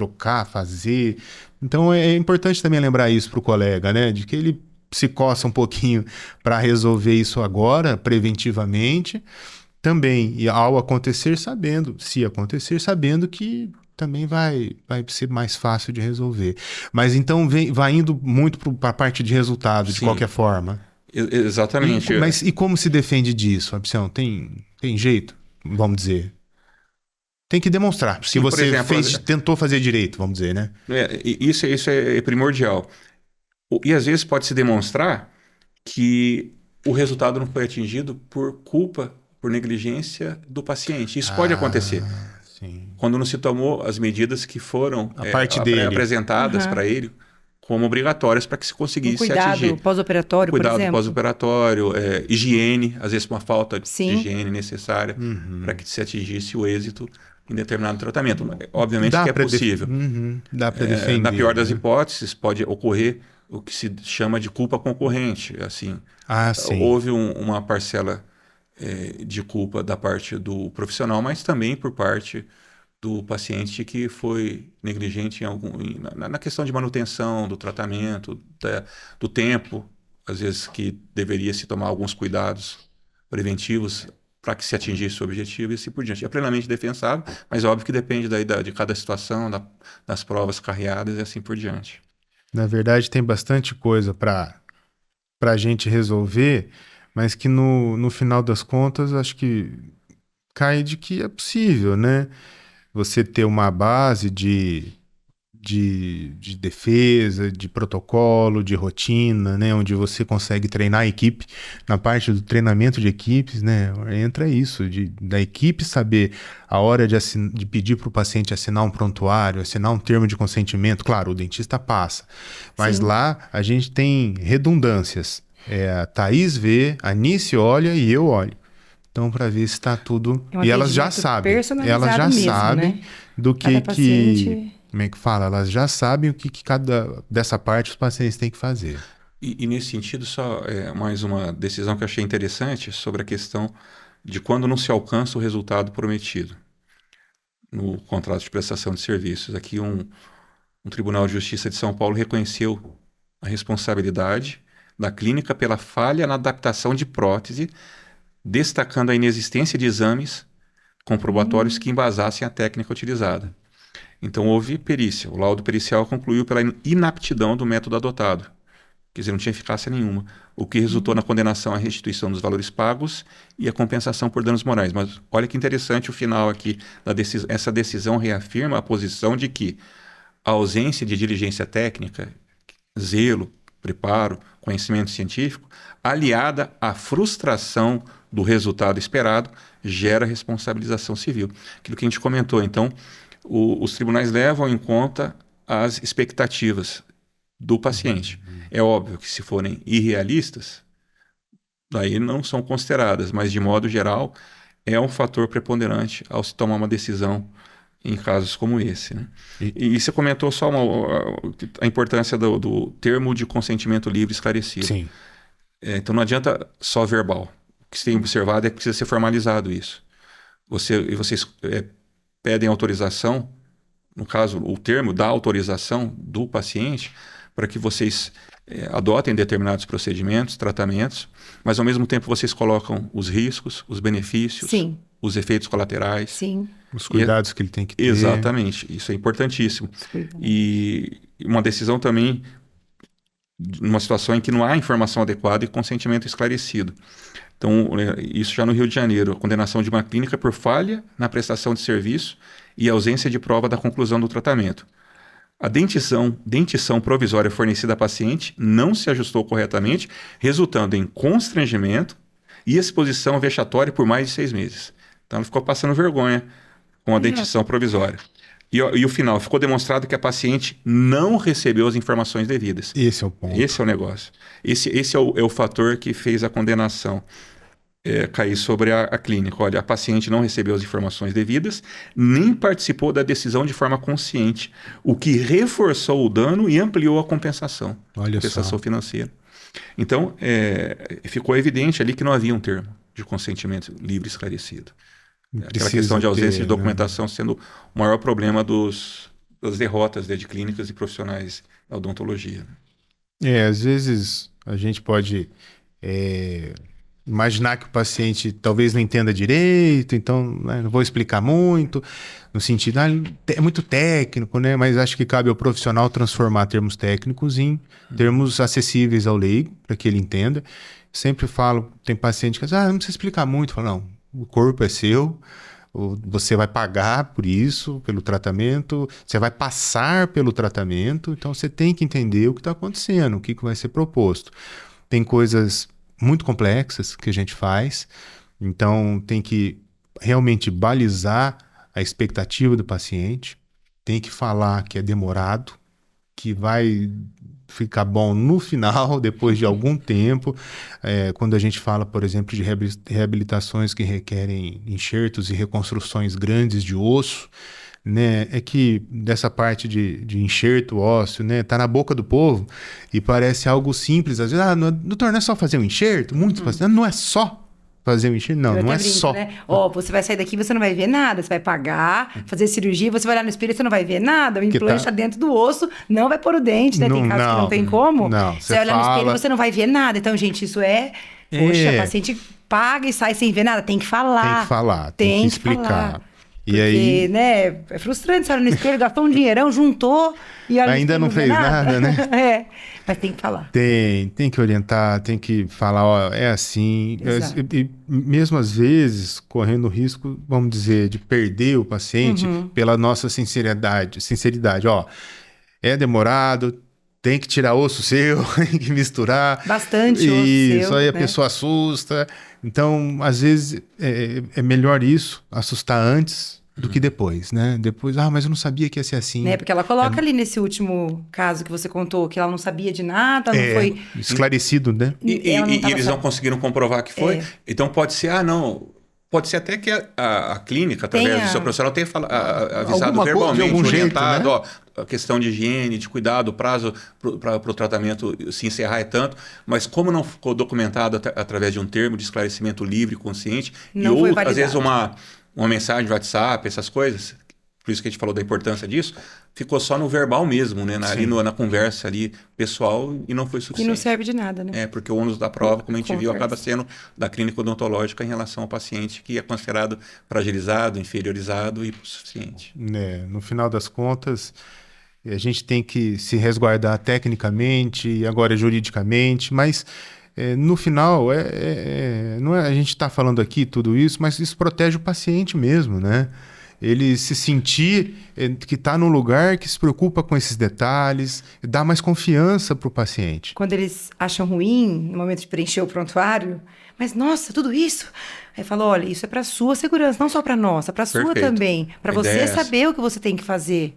fazer. Então é importante também lembrar isso para o colega, né? De que ele se coça um pouquinho para resolver isso agora, preventivamente, também, e ao acontecer, se acontecer, sabendo que também vai ser mais fácil de resolver. Mas então vai indo muito para a parte de resultado, de qualquer forma. Exatamente. Mas e como se defende disso, Abicião? Tem jeito, vamos dizer? Tem que demonstrar. Se você tentou fazer direito, vamos dizer, né? Isso é primordial. E às vezes pode se demonstrar que o resultado não foi atingido por culpa, por negligência do paciente. Isso pode acontecer. Sim. Quando não se tomou as medidas que foram apresentadas para ele como obrigatórias para que se conseguisse atingir. Cuidado pós-operatório, por exemplo. Cuidado pós-operatório, higiene, às vezes uma falta de higiene necessária para que se atingisse o êxito em determinado tratamento. Obviamente que é possível. Dá para defender. Na pior das hipóteses, pode ocorrer o que se chama de culpa concorrente. Assim, houve uma parcela de culpa da parte do profissional, mas também por parte do paciente que foi negligente na questão de manutenção do tratamento, do tempo, às vezes que deveria se tomar alguns cuidados preventivos para que se atingisse o objetivo e assim por diante. É plenamente defensável, mas óbvio que depende de cada situação, das provas carreadas e assim por diante. Na verdade, tem bastante coisa para a gente resolver, mas que no final das contas, acho que cai de que é possível, né? Você ter uma base de defesa, de protocolo, de rotina, né? Onde você consegue treinar a equipe. Na parte do treinamento de equipes, né? Entra isso, da equipe saber a hora de pedir para o paciente assinar um prontuário, assinar um termo de consentimento. Claro, o dentista passa, mas lá a gente tem redundâncias. A Thaís vê, a Nice olha e eu olho. Então, para ver se está tudo... E elas já sabem. Elas já sabem, né? Do que... Como é que fala? Elas já sabem o que cada dessa parte os pacientes têm que fazer. E nesse sentido, só mais uma decisão que eu achei interessante sobre a questão de quando não se alcança o resultado prometido no contrato de prestação de serviços. Aqui um Tribunal de Justiça de São Paulo reconheceu a responsabilidade da clínica pela falha na adaptação de prótese, destacando a inexistência de exames comprobatórios que embasassem a técnica utilizada. Então houve perícia. O laudo pericial concluiu pela inaptidão do método adotado. Quer dizer, não tinha eficácia nenhuma, o que resultou na condenação à restituição dos valores pagos e a compensação por danos morais. Mas olha que interessante o final aqui. Essa decisão reafirma a posição de que a ausência de diligência técnica, zelo, preparo, conhecimento científico, aliada à frustração do resultado esperado, gera responsabilização civil. Aquilo que a gente comentou. Então, os tribunais levam em conta as expectativas do paciente. É óbvio que se forem irrealistas, daí não são consideradas, mas de modo geral é um fator preponderante ao se tomar uma decisão em casos como esse, né? E você comentou só a importância do termo de consentimento livre esclarecido. Sim. Então não adianta só verbal. O que você tem observado é que precisa ser formalizado isso. Vocês pedem autorização, no caso, o termo da autorização do paciente, para que vocês adotem determinados procedimentos, tratamentos, mas ao mesmo tempo vocês colocam os riscos, os benefícios, Sim. os efeitos colaterais. Sim. Os cuidados que ele tem que ter. Exatamente, isso é importantíssimo. E uma decisão também, numa situação em que não há informação adequada e consentimento esclarecido. Então, isso já no Rio de Janeiro, a condenação de uma clínica por falha na prestação de serviço e ausência de prova da conclusão do tratamento. A dentição provisória fornecida à paciente não se ajustou corretamente, resultando em constrangimento e exposição vexatória por mais de 6 meses. Então, ela ficou passando vergonha com a dentição provisória. E o final, ficou demonstrado que a paciente não recebeu as informações devidas. Esse é o ponto. Esse é o negócio. Esse é o fator que fez a condenação cair sobre a clínica. Olha, a paciente não recebeu as informações devidas, nem participou da decisão de forma consciente, o que reforçou o dano e ampliou a compensação. Olha compensação só. financeira. Então, ficou evidente ali que não havia um termo de consentimento livre esclarecido. Aquela questão de ausência de documentação sendo o maior problema das derrotas de clínicas e profissionais da odontologia. Às vezes a gente pode imaginar que o paciente talvez não entenda direito, então não vou explicar muito, no sentido, é muito técnico, né? Mas acho que cabe ao profissional transformar termos técnicos em termos acessíveis ao leigo, para que ele entenda. Sempre falo, tem paciente que diz, não precisa explicar muito. Eu falo, não. O corpo é seu, você vai pagar por isso, pelo tratamento, você vai passar pelo tratamento, então você tem que entender o que está acontecendo, o que vai ser proposto. Tem coisas muito complexas que a gente faz, então tem que realmente balizar a expectativa do paciente, tem que falar que é demorado, que vai ficar bom no final, depois de algum tempo. Quando a gente fala, por exemplo, de reabilitações que requerem enxertos e reconstruções grandes de osso, né, é que dessa parte de enxerto ósseo, né, tá na boca do povo e parece algo simples. Às vezes, doutor, não é só fazer um enxerto? Muitos pacientes, não é só fazer um enxerto? Não é brinco, só. Né? Você vai sair daqui, você não vai ver nada, você vai pagar, fazer cirurgia, você vai olhar no espelho, você não vai ver nada, o implante tá dentro do osso, não vai pôr o dente, né? Tem casos que não tem como. Não, você vai olhar no espelho, você não vai ver nada. Então, gente, isso poxa, a paciente paga e sai sem ver nada, tem que falar. Tem que falar, tem que explicar. Falar. E porque, aí, né, é frustrante, você olha no espelho, gastou um dinheirão, juntou e olha ainda não fez nada, né? Mas tem que falar. Tem que orientar, tem que falar, é assim. E mesmo às vezes, correndo o risco, vamos dizer, de perder o paciente pela nossa sinceridade. É demorado, tem que tirar osso seu, tem que misturar. Bastante osso seu. Isso, aí a pessoa assusta. Então, às vezes, é melhor isso, assustar antes do que depois, né? Depois, mas eu não sabia que ia ser assim. Né? Porque ela coloca ali nesse último caso que você contou, que ela não sabia de nada, não foi... esclarecido, né? E eles não conseguiram comprovar que foi. Então, pode ser, pode ser até que a clínica, através do seu profissional, tenha avisado verbalmente, orientado, jeito, né? A questão de higiene, de cuidado, o prazo para o tratamento se encerrar é tanto, mas como não ficou documentado através de um termo de esclarecimento livre, consciente, às vezes uma mensagem de WhatsApp, essas coisas, por isso que a gente falou da importância disso, ficou só no verbal mesmo, né? Ali na conversa ali pessoal e não foi suficiente. E não serve de nada, né? Porque o ônus da prova, como a gente viu, acaba sendo da clínica odontológica em relação ao paciente que é considerado fragilizado, inferiorizado e suficiente. No final das contas, a gente tem que se resguardar tecnicamente e agora juridicamente, mas no final, não é, a gente está falando aqui tudo isso, mas isso protege o paciente mesmo, né? Ele se sentir que está num lugar que se preocupa com esses detalhes, dá mais confiança para o paciente. Quando eles acham ruim, no momento de preencher o prontuário, mas nossa, tudo isso? Aí fala, olha, isso é para sua segurança, não só para nossa, para sua também, para você saber o que você tem que fazer.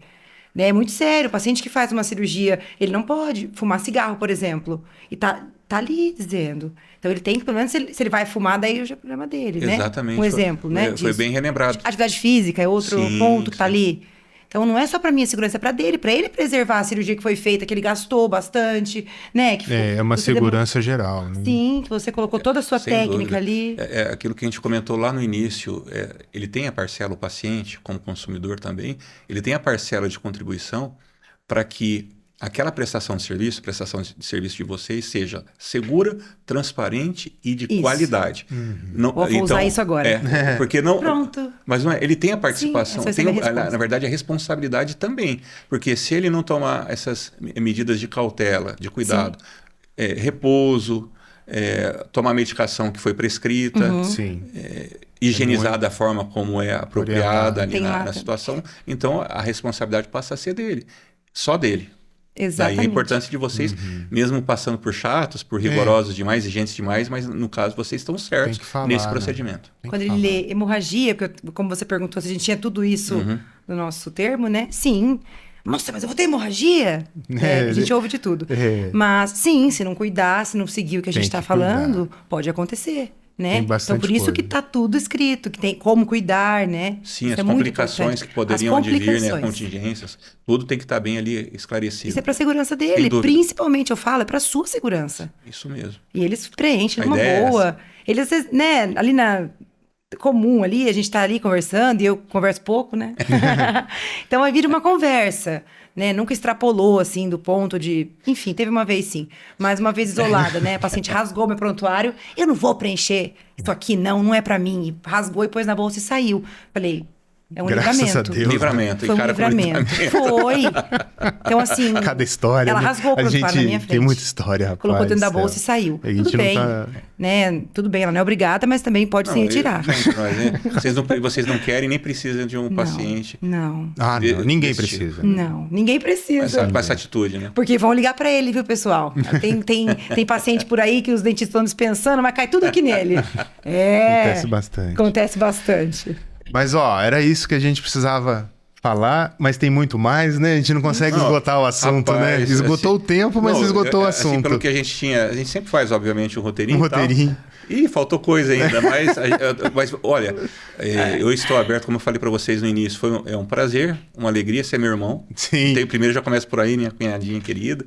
Né? É muito sério, o paciente que faz uma cirurgia, ele não pode fumar cigarro, por exemplo, e tá tá ali dizendo. Então ele tem que, pelo menos, se ele vai fumar, daí já é problema dele, né? Exatamente. Um exemplo, né? Foi disso. bem relembrado. Atividade física é outro Sim, ponto que tá sim. ali. Então não é só pra minha segurança, é pra dele, pra ele preservar a cirurgia que foi feita, que ele gastou bastante, né? Que É uma você segurança geral, né? Sim, que você colocou toda a sua Sem técnica dúvida. ali. É aquilo que a gente comentou lá no início, ele tem a parcela, o paciente, como consumidor também, ele tem a parcela de contribuição para que aquela prestação de serviço de vocês seja segura, transparente e de Isso. qualidade. Não, Vou usar isso agora. Porque não, Pronto. mas não é, ele tem a participação, Sim, essa tem, é a minha resposta. na verdade, a responsabilidade também. Porque se ele não tomar essas medidas de cautela, de cuidado, repouso, tomar medicação que foi prescrita, Sim. higienizar da forma como é apropriada ali Tem lá. na situação, então a responsabilidade passa a ser dele, só dele. Exatamente. Daí a importância de vocês, mesmo passando por chatos, por rigorosos demais, exigentes demais, mas no caso vocês estão certos Tem que falar, nesse né? procedimento. Tem que Quando ele falar. lê hemorragia, porque como você perguntou se a gente tinha tudo isso no nosso termo, né? Sim. Nossa, mas eu vou ter hemorragia? A gente ouve de tudo. Mas sim, se não cuidar, se não seguir o que a gente Tem está que falando, pode acontecer. Né? Tem bastante Então, por isso coisa. que tá tudo escrito, que tem como cuidar, né? Sim, Isso as é muito complicações importante. que poderiam As advir, né, complicações. contingências, tudo tem que estar bem ali esclarecido. Isso é para segurança Sem dele, dúvida. principalmente, eu falo, é para sua segurança. Isso mesmo. E eles preenchem A numa ideia é boa. Eles, né, ali na comum ali, a gente tá ali conversando e eu converso pouco, né? Então aí vira uma conversa, né? Nunca extrapolou assim do ponto de, enfim, teve uma vez sim, mas uma vez isolada, né? A paciente rasgou meu prontuário, eu não vou preencher isso aqui não é pra mim. E rasgou e pôs na bolsa e saiu. Falei, é um Graças livramento. a Deus. Livramento. Foi um encara como livramento. Foi. Então, assim. Cada história. Ela né? rasgou o A prontuário gente na minha frente. tem muita história, rapaz. Colocou dentro da do céu. bolsa e saiu. A gente Tudo não bem. tá- Né? Tudo bem, ela não é obrigada, mas também pode se retirar. Gente, vocês não querem nem precisam de um paciente Não. Ah, não. Ninguém desse tipo. precisa. Não. Ninguém precisa. com essa atitude, né? Porque vão ligar pra ele, viu, pessoal? Tem paciente por aí que os dentistas estão dispensando, mas cai tudo aqui nele. Acontece bastante. Acontece bastante. Mas, ó, era isso que a gente precisava falar, mas tem muito mais, né? A gente não consegue esgotar o assunto, né? Rapaz, Esgotou assim, o tempo, mas não, esgotou o assim, assunto. pelo que a gente tinha, a gente sempre faz, obviamente, um roteirinho. Um e tal. roteirinho. E faltou coisa ainda, mas olha, eu estou aberto, como eu falei para vocês no início, é um prazer, uma alegria ser meu irmão. Sim. Primeiro já começa por aí, minha cunhadinha querida.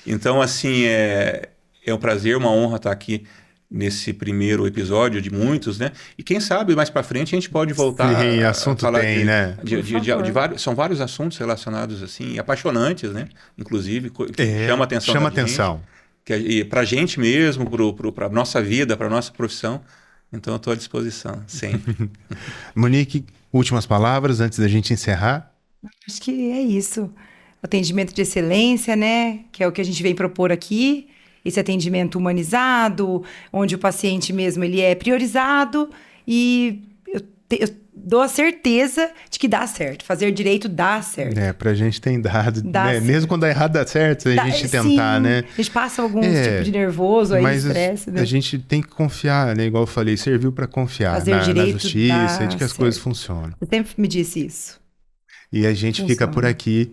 Então, assim, é um prazer, uma honra estar aqui nesse primeiro episódio de muitos, né? E quem sabe mais para frente a gente pode voltar Sim, a assunto falar tem, né? de vários, são vários assuntos relacionados assim, apaixonantes, né? Inclusive que chama a atenção. Chama da gente, atenção. e para a gente mesmo, para nossa vida, para nossa profissão. Então eu estou à disposição, sempre. Monique, últimas palavras antes da gente encerrar. Acho que é isso. Atendimento de excelência, né? Que é o que a gente vem propor aqui. Esse atendimento humanizado, onde o paciente mesmo ele é priorizado e eu dou a certeza de que dá certo. Fazer direito dá certo. Pra gente tem dado, Dá né? certo. Mesmo quando dá errado, dá certo, se a gente tentar, sim, né? A gente passa algum tipo de nervoso aí, mas estresse, né? a gente tem que confiar, né? Igual eu falei, serviu para confiar Fazer na direito justiça, dá de que as certo. coisas funcionam. Você sempre me disse isso. E a gente fica por aqui.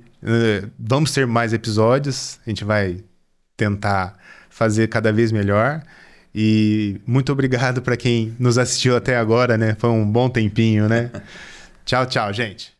Vamos ter mais episódios, a gente vai tentar fazer cada vez melhor. E muito obrigado para quem nos assistiu até agora, né? Foi um bom tempinho, né? Tchau, tchau, gente.